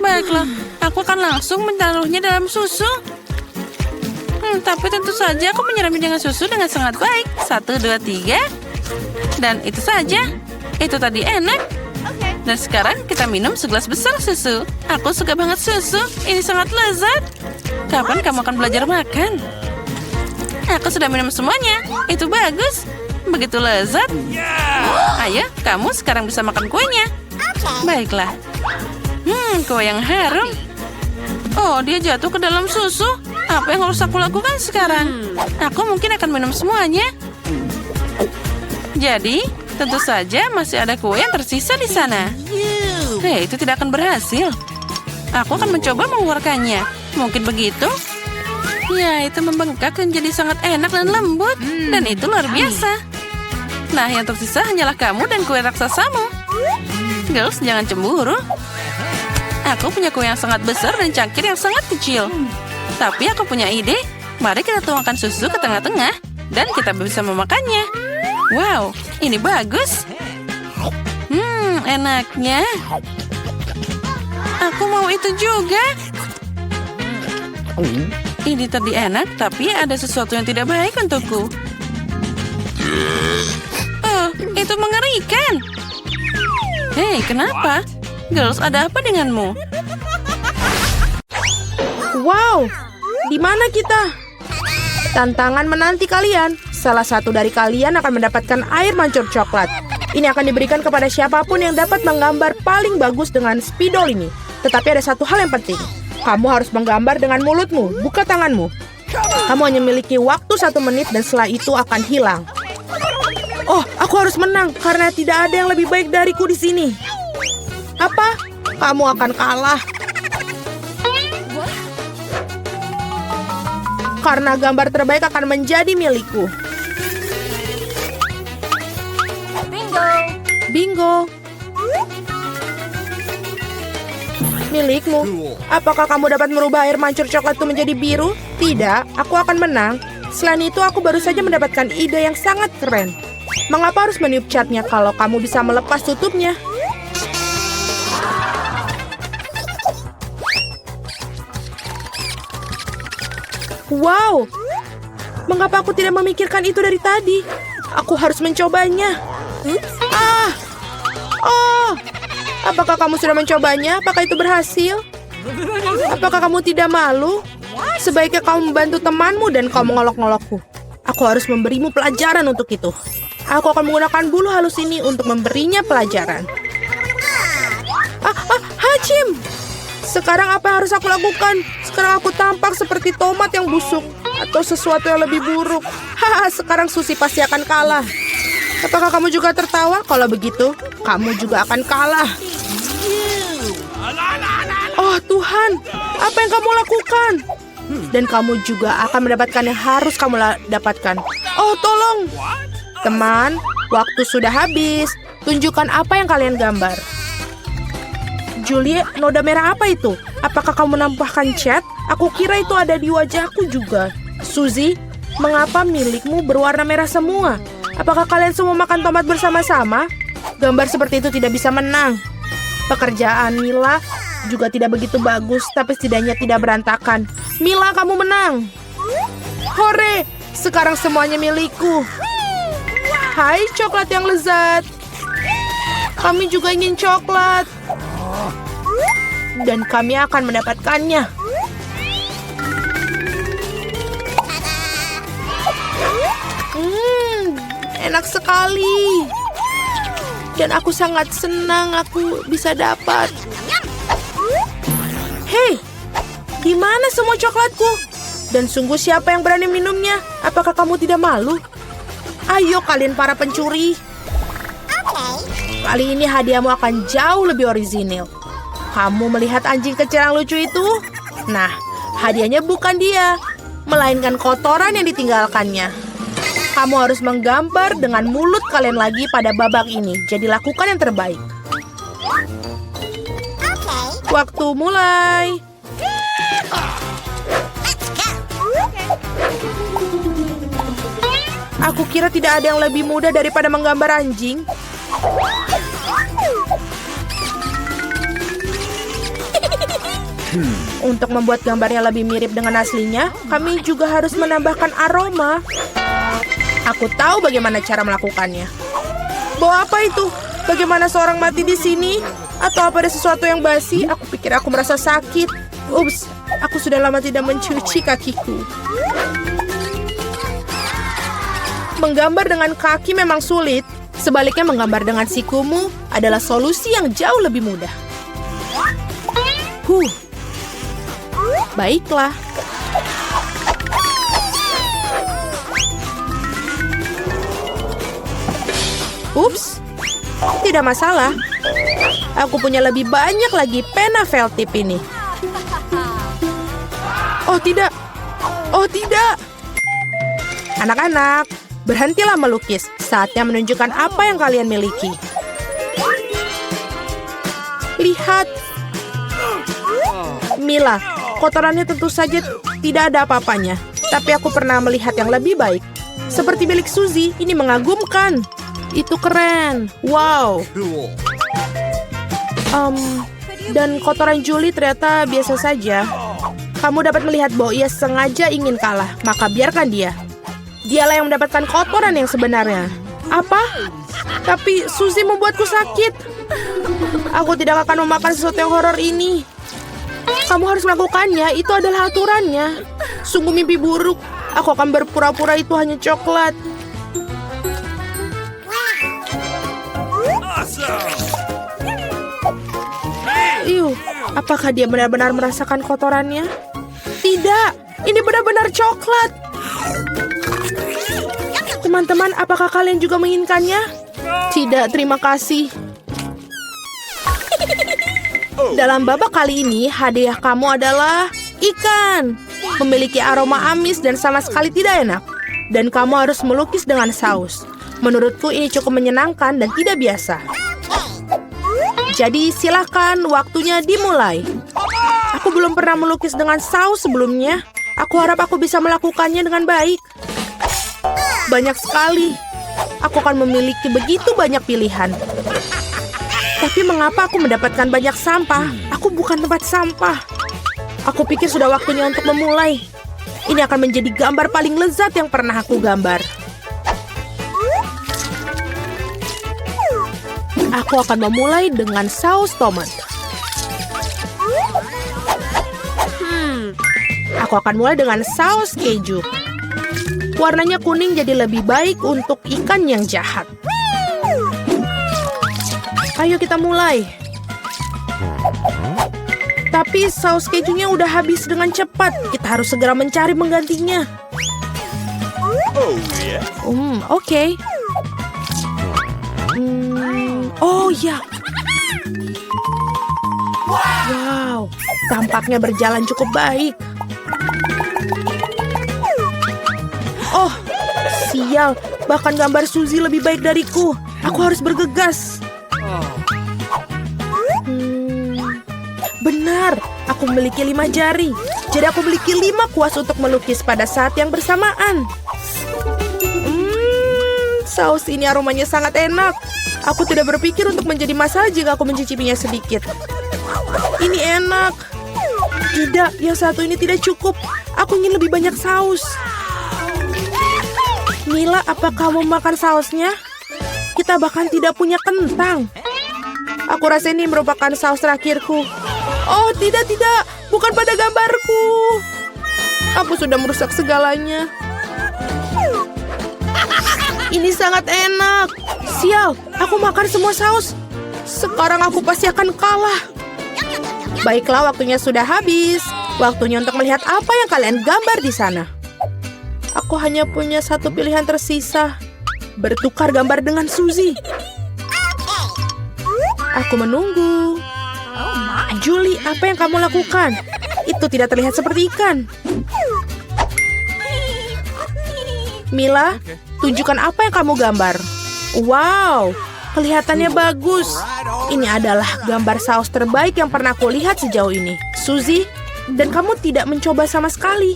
Baiklah, aku akan langsung menaruhnya dalam susu. Tapi tentu saja aku menyiramnya dengan susu dengan sangat baik. 1, 2, 3. Dan itu saja. Itu tadi enak. Dan sekarang kita minum segelas besar susu. Aku suka banget susu. Ini sangat lezat. Kapan kamu akan belajar makan? Aku sudah minum semuanya. Itu bagus. Begitu lezat. Ayo, kamu sekarang bisa makan kuenya. Baiklah. Kue yang harum. Oh, dia jatuh ke dalam susu. Apa yang harus aku lakukan sekarang? Aku mungkin akan minum semuanya. Jadi, tentu saja masih ada kue yang tersisa di sana. Hei, itu tidak akan berhasil. Aku akan mencoba mengeluarkannya. Mungkin begitu. Ya, itu membengkak menjadi sangat enak dan lembut. Dan itu luar biasa. Nah, yang tersisa hanyalah kamu dan kue raksasamu. Girls, jangan cemburu. Aku punya kue yang sangat besar dan cangkir yang sangat kecil. Tapi aku punya ide. Mari kita tuangkan susu ke tengah-tengah. Dan kita bisa memakannya. Wow, ini bagus. Enaknya. Aku mau itu juga. Ini tadi enak, tapi ada sesuatu yang tidak baik untukku. Oh, itu mengerikan. Hei, kenapa? Girls, ada apa denganmu? Wow, di mana kita? Tantangan menanti kalian. Salah satu dari kalian akan mendapatkan air mancur coklat. Ini akan diberikan kepada siapapun yang dapat menggambar paling bagus dengan spidol ini. Tetapi ada satu hal yang penting. Kamu harus menggambar dengan mulutmu, bukan tanganmu. Kamu hanya memiliki waktu 1 menit dan setelah itu akan hilang. Oh, aku harus menang karena tidak ada yang lebih baik dariku di sini. Apa? Kamu akan kalah. Karena gambar terbaik akan menjadi milikku. Bingo. Milikmu. Apakah kamu dapat merubah air mancur coklat itu menjadi biru? Tidak, aku akan menang. Selain itu, aku baru saja mendapatkan ide yang sangat keren. Mengapa harus meniup catnya kalau kamu bisa melepas tutupnya? Wow, mengapa aku tidak memikirkan itu dari tadi? Aku harus mencobanya. Oh, apakah kamu sudah mencobanya? Apakah itu berhasil? Apakah kamu tidak malu? Sebaiknya kamu membantu temanmu dan kamu mengolok-ngolokku. Aku harus memberimu pelajaran untuk itu. Aku akan menggunakan bulu halus ini untuk memberinya pelajaran. Hachim! Sekarang apa yang harus aku lakukan? Sekarang aku tampak seperti tomat yang busuk. Atau sesuatu yang lebih buruk. Sekarang Suzy pasti akan kalah. Apakah kamu juga tertawa? Kalau begitu, kamu juga akan kalah. Oh Tuhan, apa yang kamu lakukan? Dan kamu juga akan mendapatkan yang harus kamu dapatkan. Oh tolong. Teman, waktu sudah habis. Tunjukkan apa yang kalian gambar. Julie, noda merah apa itu? Apakah kamu menambahkan cat? Aku kira itu ada di wajahku juga. Suzy, mengapa milikmu berwarna merah semua? Apakah kalian semua makan tomat bersama-sama? Gambar seperti itu tidak bisa menang. Pekerjaan Mila juga tidak begitu bagus, tapi setidaknya tidak berantakan. Mila, kamu menang. Hore, sekarang semuanya milikku. Hai, coklat yang lezat. Kami juga ingin coklat. Dan kami akan mendapatkannya. Enak sekali. Dan aku sangat senang aku bisa dapat. Hei, di mana semua coklatku? Dan sungguh siapa yang berani minumnya? Apakah kamu tidak malu? Ayo kalian para pencuri. Kali ini hadiahmu akan jauh lebih orisinil. Kamu melihat anjing kecil yang lucu itu? Nah, hadiahnya bukan dia, melainkan kotoran yang ditinggalkannya. Kamu harus menggambar dengan mulut kalian lagi pada babak ini. Jadi lakukan yang terbaik. Waktu mulai. Aku kira tidak ada yang lebih mudah daripada menggambar anjing. Untuk membuat gambarnya lebih mirip dengan aslinya, kami juga harus menambahkan aroma. Aku tahu bagaimana cara melakukannya. Bau apa itu? Bagaimana seorang mati di sini? Atau apa ada sesuatu yang basi? Aku pikir aku merasa sakit. Ups, aku sudah lama tidak mencuci kakiku. Menggambar dengan kaki memang sulit. Sebaliknya menggambar dengan sikumu adalah solusi yang jauh lebih mudah. Baiklah. Ups, tidak masalah. Aku punya lebih banyak lagi pena felt tip ini. Oh tidak. Oh tidak. Anak-anak, berhentilah melukis. Saatnya menunjukkan apa yang kalian miliki. Lihat. Mila, kotorannya tentu saja tidak ada apa-apanya. Tapi aku pernah melihat yang lebih baik. Seperti milik Suzy, ini mengagumkan. Itu keren. Wow. Dan kotoran Julie ternyata biasa saja. Kamu dapat melihat bahwa ia sengaja ingin kalah. Maka biarkan dia. Dialah yang mendapatkan kotoran yang sebenarnya. Apa? Tapi Suzy membuatku sakit. Aku tidak akan memakan sesuatu yang horor ini. Kamu harus melakukannya. Itu adalah aturannya. Sungguh mimpi buruk. Aku akan berpura-pura itu hanya coklat. Apakah dia benar-benar merasakan kotorannya? Tidak. Ini benar-benar coklat. Teman-teman, apakah kalian juga menginginkannya? Tidak, terima kasih. Dalam babak kali ini, hadiah kamu adalah ikan. Memiliki aroma amis dan sama sekali tidak enak. Dan kamu harus melukis dengan saus. Menurutku ini cukup menyenangkan dan tidak biasa. Jadi silakan, waktunya dimulai. Aku belum pernah melukis dengan saus sebelumnya. Aku harap aku bisa melakukannya dengan baik. Banyak sekali. Aku akan memiliki begitu banyak pilihan. Tapi mengapa aku mendapatkan banyak sampah? Aku bukan tempat sampah. Aku pikir sudah waktunya untuk memulai. Ini akan menjadi gambar paling lezat yang pernah aku gambar. Aku akan memulai dengan saus tomat. Aku akan mulai dengan saus keju. Warnanya kuning jadi lebih baik untuk ikan yang jahat. Ayo kita mulai. Tapi saus kejunya udah habis dengan cepat. Kita harus segera mencari penggantinya. Oh, yeah. Oke. Oh ya. Wow, tampaknya berjalan cukup baik. Oh, sial. Bahkan gambar Suzy lebih baik dariku. Aku harus bergegas. Benar, aku memiliki 5 jari. Jadi aku memiliki 5 kuas untuk melukis pada saat yang bersamaan. Saus ini aromanya sangat enak. Aku tidak berpikir untuk menjadi masalah jika aku mencicipinya sedikit. Ini enak. Tidak, yang satu ini tidak cukup. Aku ingin lebih banyak saus. Mila, apa kamu makan sausnya? Kita bahkan tidak punya kentang. Aku rasa ini merupakan saus terakhirku. Oh, tidak. Bukan pada gambarku. Aku sudah merusak segalanya. Ini sangat enak. Sial, aku makan semua saus. Sekarang aku pasti akan kalah. Baiklah, waktunya sudah habis. Waktunya untuk melihat apa yang kalian gambar di sana. Aku hanya punya satu pilihan tersisa. Bertukar gambar dengan Suzy. Aku menunggu. Julie, apa yang kamu lakukan? Itu tidak terlihat seperti ikan. Mila, tunjukkan apa yang kamu gambar. Wow, kelihatannya bagus. Ini adalah gambar saus terbaik yang pernah aku lihat sejauh ini. Suzy, dan kamu tidak mencoba sama sekali.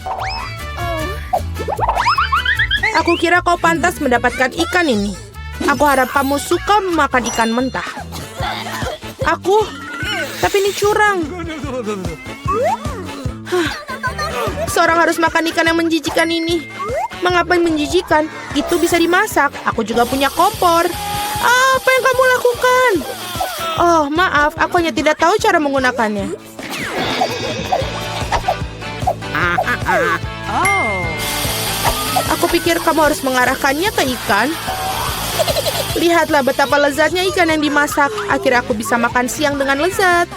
Aku kira kau pantas mendapatkan ikan ini. Aku harap kamu suka memakan ikan mentah. Tapi ini curang. Seorang harus makan ikan yang menjijikan ini. Mengapa menjijikan? Itu bisa dimasak. Aku juga punya kompor. Apa yang kamu lakukan? Oh, maaf. Aku hanya tidak tahu cara menggunakannya. Aku pikir kamu harus mengarahkannya ke ikan. Lihatlah betapa lezatnya ikan yang dimasak. Akhirnya aku bisa makan siang dengan lezat.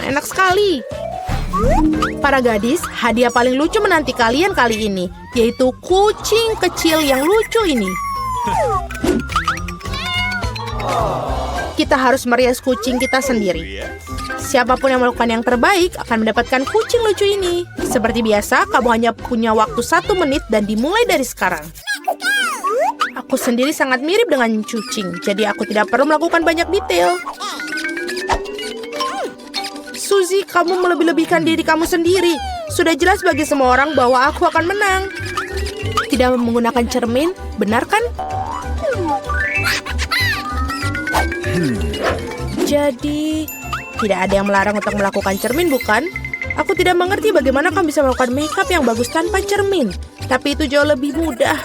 Enak sekali. Para gadis, hadiah paling lucu menanti kalian kali ini, yaitu kucing kecil yang lucu ini. Kita harus merias kucing kita sendiri. Siapapun yang melakukan yang terbaik akan mendapatkan kucing lucu ini. Seperti biasa, kamu hanya punya waktu 1 menit dan dimulai dari sekarang. Aku sendiri sangat mirip dengan kucing, jadi aku tidak perlu melakukan banyak detail. Suzy, kamu melebih-lebihkan diri kamu sendiri. Sudah jelas bagi semua orang bahwa aku akan menang. Tidak menggunakan cermin, benar kan? Jadi, tidak ada yang melarang untuk melakukan cermin, bukan? Aku tidak mengerti bagaimana kamu bisa melakukan makeup yang bagus tanpa cermin. Tapi itu jauh lebih mudah.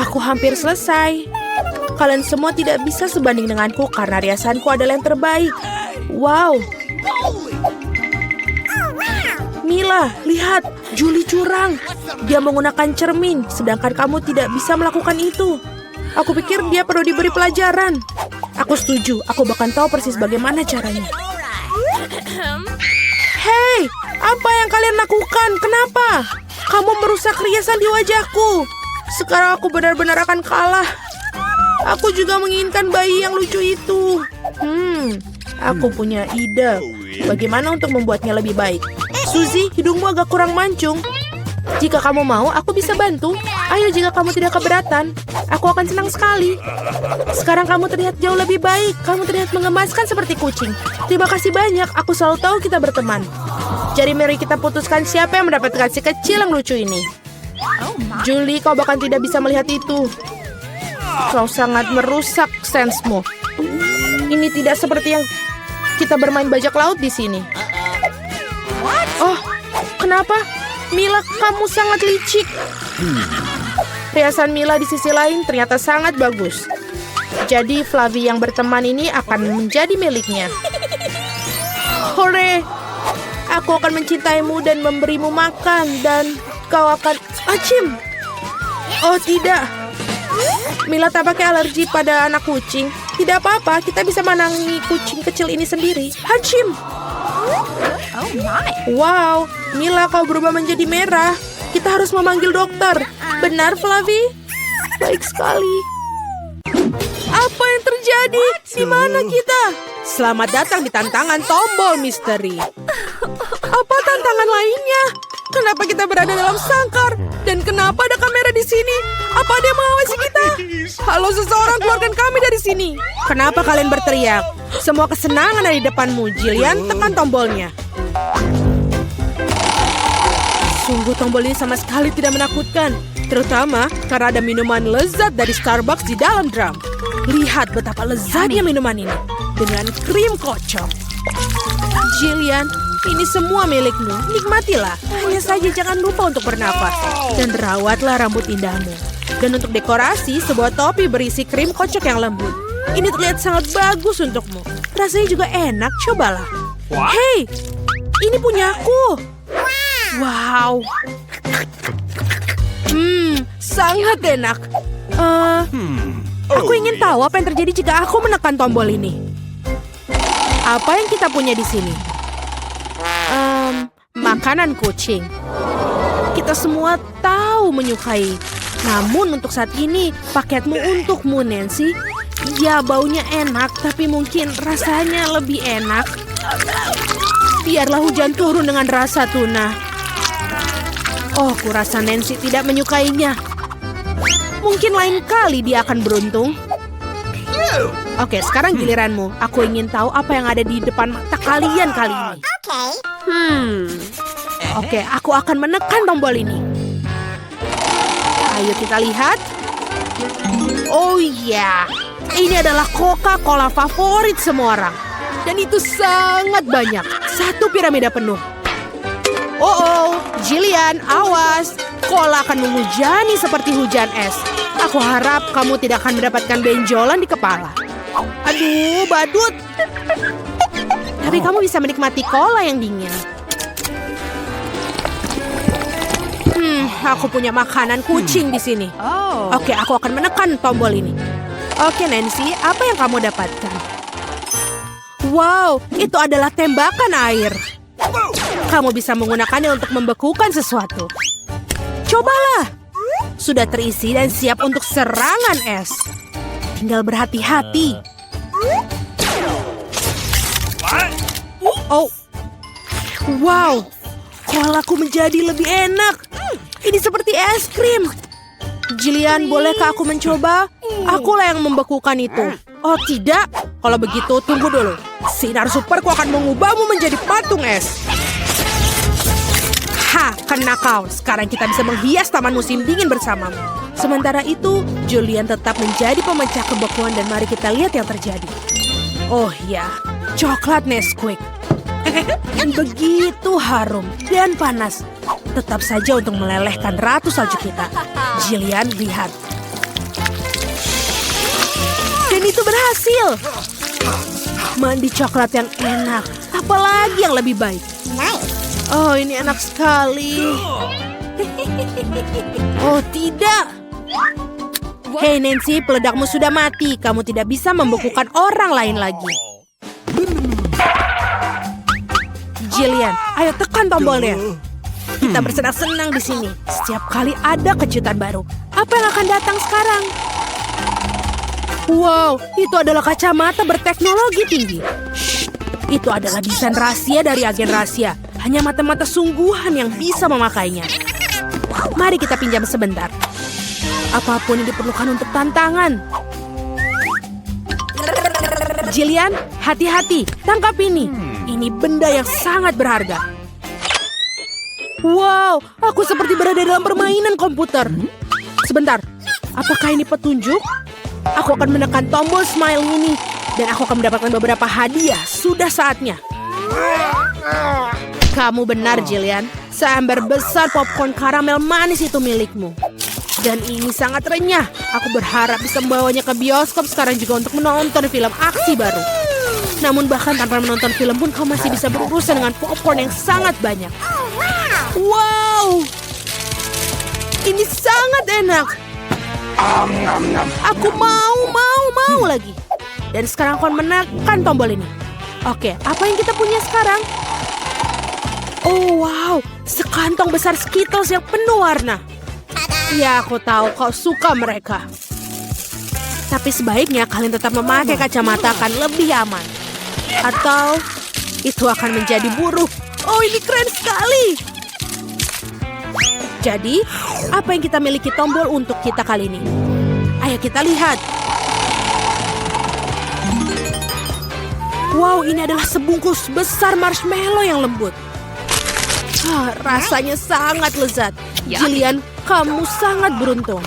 Aku hampir selesai. Kalian semua tidak bisa sebanding denganku karena riasanku adalah yang terbaik. Wow. Mila, lihat, Julie curang. Dia menggunakan cermin, sedangkan kamu tidak bisa melakukan itu. Aku pikir dia perlu diberi pelajaran. Aku setuju, aku bahkan tahu persis bagaimana caranya. Hei, apa yang kalian lakukan? Kenapa? Kamu merusak riasan di wajahku. Sekarang aku benar-benar akan kalah. Aku juga menginginkan bayi yang lucu itu. Aku punya ide. Bagaimana untuk membuatnya lebih baik? Suzy, hidungmu agak kurang mancung. Jika kamu mau, aku bisa bantu. Ayo, jika kamu tidak keberatan, aku akan senang sekali. Sekarang kamu terlihat jauh lebih baik. Kamu terlihat mengemaskan seperti kucing. Terima kasih banyak. Aku selalu tahu kita berteman. Jadi mari kita putuskan siapa yang mendapatkan si kecil yang lucu ini. Julie, kau bahkan tidak bisa melihat itu. Kau sangat merusak sensemu. Ini tidak seperti yang kita bermain bajak laut di sini. Oh, kenapa? Mila, kamu sangat licik. Riasan Mila di sisi lain ternyata sangat bagus. Jadi Flavie yang berteman ini akan menjadi miliknya. Hore! Aku akan mencintaimu dan memberimu makan. Dan kau akan... Acim! Oh tidak. Mila tampaknya alergi pada anak kucing. Tidak apa-apa, kita bisa menangani kucing kecil ini sendiri. Acim! Wow, Mila, kau berubah menjadi merah. Kita harus memanggil dokter. Benar, Flavie? Baik sekali. Apa yang terjadi? Di mana kita? Selamat datang di tantangan tombol misteri. Apa tantangan lainnya? Kenapa kita berada dalam sangkar? Dan kenapa ada kamera di sini? Apa ada yang mengawasi kita? Halo seseorang, keluarkan kami dari sini. Kenapa kalian berteriak? Semua kesenangan ada di depanmu. Jillian, tekan tombolnya. Sungguh tombol ini sama sekali tidak menakutkan. Terutama karena ada minuman lezat dari Starbucks di dalam drum. Lihat betapa lezatnya minuman ini. Dengan krim kocok. Jillian, ini semua milikmu. Nikmatilah. Hanya saja jangan lupa untuk bernapas. Dan rawatlah rambut indahmu. Dan untuk dekorasi, sebuah topi berisi krim kocok yang lembut. Ini terlihat sangat bagus untukmu. Rasanya juga enak, cobalah. Hei, ini punyaku. Wow. Sangat enak. Aku ingin tahu apa yang terjadi jika aku menekan tombol ini. Apa yang kita punya di sini? Makanan kucing. Kita semua tahu menyukai. Namun untuk saat ini, paketmu untukmu, Nancy. Ya, baunya enak, tapi mungkin rasanya lebih enak. Biarlah hujan turun dengan rasa tuna. Oh, kurasa Nancy tidak menyukainya. Mungkin lain kali dia akan beruntung. Oke, sekarang giliranmu. Aku ingin tahu apa yang ada di depan mata kalian kali ini. Oke, aku akan menekan tombol ini. Ayo kita lihat. Oh iya, ini adalah Coca-Cola favorit semua orang. Dan itu sangat banyak. Satu piramida penuh. Oh, Jillian, awas. Cola akan menghujani seperti hujan es. Aku harap kamu tidak akan mendapatkan benjolan di kepala. Aduh, badut. Tapi kamu bisa menikmati cola yang dingin. Aku punya makanan kucing di sini. Oke, aku akan menekan tombol ini. Oke, Nancy, apa yang kamu dapatkan? Wow, itu adalah tembakan air. Kamu bisa menggunakannya untuk membekukan sesuatu. Cobalah. Sudah terisi dan siap untuk serangan es. Tinggal berhati-hati. Oh, wow. Kolaku menjadi lebih enak. Ini seperti es krim. Jillian, bolehkah aku mencoba? Akulah yang membekukan itu. Oh tidak, kalau begitu tunggu dulu. Sinar superku akan mengubahmu menjadi patung es. Ha, kena kau. Sekarang kita bisa menghias taman musim dingin bersamamu. Sementara itu, Julian tetap menjadi pemecah kebekuan dan mari kita lihat yang terjadi. Oh ya, coklat Nesquik. Begitu harum dan panas. Tetap saja untuk melelehkan ratu salju kita. Jillian, lihat. Dan itu berhasil. Mandi coklat yang enak. Apalagi yang lebih baik. Oh, ini enak sekali. Oh, tidak. Hei Nancy, peledakmu sudah mati. Kamu tidak bisa membekukan orang lain lagi. Jillian, ayo tekan tombolnya. Kita bersenang-senang di sini. Setiap kali ada kejutan baru. Apa yang akan datang sekarang? Wow, itu adalah kacamata berteknologi tinggi. Shh, itu adalah desain rahasia dari agen rahasia. Hanya mata-mata sungguhan yang bisa memakainya. Mari kita pinjam sebentar. Apapun yang diperlukan untuk tantangan. Jillian, hati-hati. Tangkap ini. Ini benda yang sangat berharga. Wow, aku seperti berada dalam permainan komputer. Sebentar, apakah ini petunjuk? Aku akan menekan tombol smile ini. Dan aku akan mendapatkan beberapa hadiah. Sudah saatnya. Kamu benar, Jillian. Seember besar popcorn karamel manis itu milikmu. Dan ini sangat renyah. Aku berharap bisa membawanya ke bioskop sekarang juga untuk menonton film aksi baru. Namun bahkan tanpa menonton film pun kau masih bisa berurusan dengan popcorn yang sangat banyak. Wow! Ini sangat enak. Aku mau lagi. Dan sekarang aku menekan tombol ini. Oke, apa yang kita punya sekarang? Oh wow, sekantong besar Skittles yang penuh warna. Ya, aku tahu kau suka mereka. Tapi sebaiknya kalian tetap memakai kacamata akan lebih aman. Atau itu akan menjadi buruk. Oh, ini keren sekali. Jadi, apa yang kita miliki tombol untuk kita kali ini? Ayo kita lihat. Wow, ini adalah sebungkus besar marshmallow yang lembut. Rasanya sangat lezat. Jillian, kamu sangat beruntung.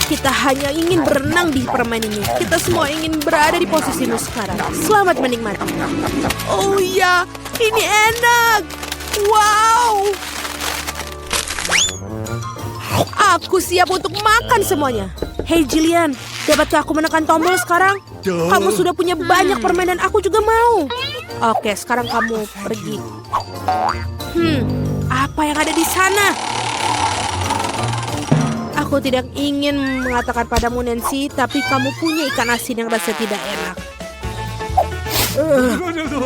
Kita hanya ingin berenang di permen ini. Kita semua ingin berada di posisimu sekarang. Selamat menikmati. Oh iya, ini enak. Wow. Aku siap untuk makan semuanya. Hei Jillian, dapatkah aku menekan tombol sekarang? Kamu sudah punya banyak permen dan aku juga mau. Oke, sekarang kamu pergi. Apa yang ada di sana? Aku tidak ingin mengatakan padamu Nancy, tapi kamu punya ikan asin yang rasa tidak enak.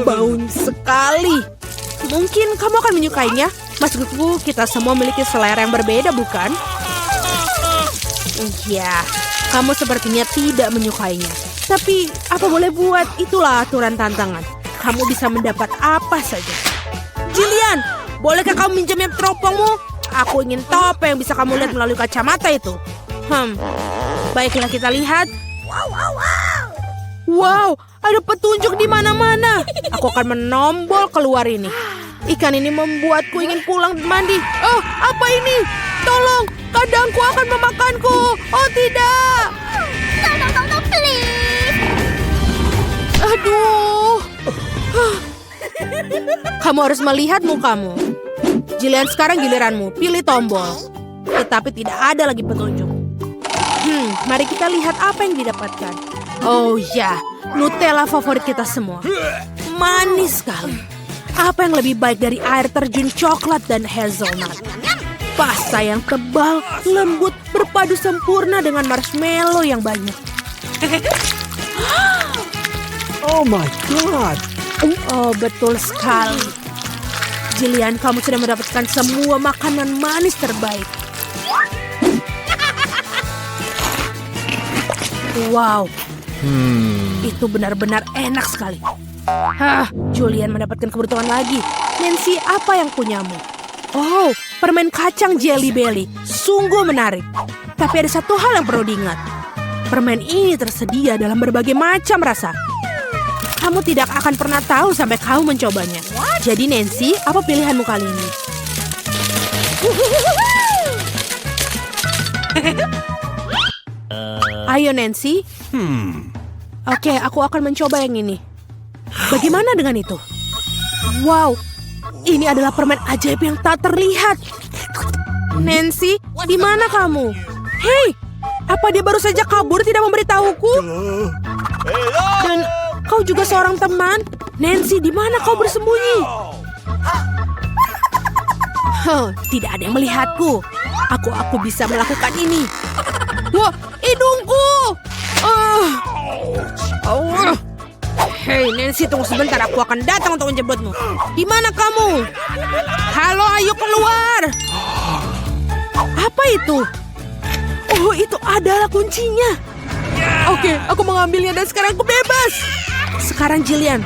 Bau sekali. Mungkin kamu akan menyukainya. Maksudku, kita semua memiliki selera yang berbeda, bukan? Iya, kamu sepertinya tidak menyukainya. Tapi, apa boleh buat, itulah aturan tantangan. Kamu bisa mendapat apa saja. Jillian, bolehkah kamu minjam teropongmu? Aku ingin tahu apa yang bisa kamu lihat melalui kacamata itu. Baiklah kita lihat. Wow, ada petunjuk di mana-mana. Aku akan menombol keluar ini. Ikan ini membuatku ingin pulang mandi. Oh, apa ini? Tolong, kadangku akan memakanku. Oh, tidak. No, please. Aduh. Kamu harus melihat mukamu. Jillian, sekarang giliranmu. Pilih tombol. Tetapi tidak ada lagi petunjuk. Mari kita lihat apa yang didapatkan. Oh ya, Nutella favorit kita semua. Manis sekali. Apa yang lebih baik dari air terjun coklat dan hazelnut? Pasta yang tebal, lembut, berpadu sempurna dengan marshmallow yang banyak. Oh my God. Oh, betul sekali. Jillian, kamu sudah mendapatkan semua makanan manis terbaik. Wow. Itu benar-benar enak sekali. Julian mendapatkan keberuntungan lagi. Nancy, apa yang punyamu? Oh, permen kacang Jelly Belly. Sungguh menarik. Tapi ada satu hal yang perlu diingat. Permen ini tersedia dalam berbagai macam rasa. Kamu tidak akan pernah tahu sampai kamu mencobanya. Jadi Nancy, apa pilihanmu kali ini? Ayo Nancy. Oke, aku akan mencoba yang ini. Bagaimana dengan itu? Wow, ini adalah permen ajaib yang tak terlihat. Nancy, di mana kamu? Hei, apa dia baru saja kabur tidak memberitahuku? Dan kau juga seorang teman? Nancy, di mana kau bersembunyi? Tidak ada yang melihatku. Aku bisa melakukan ini. Wah, hidungku! Hei Nancy, tunggu sebentar. Aku akan datang untuk menjemputmu. Di mana kamu? Halo, ayo keluar. Apa itu? Oh, itu adalah kuncinya. Oke, aku mengambilnya dan sekarang aku bebas. Sekarang Jillian.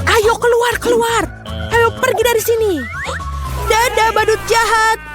Ayo keluar. Ayo pergi dari sini. Dadah badut jahat.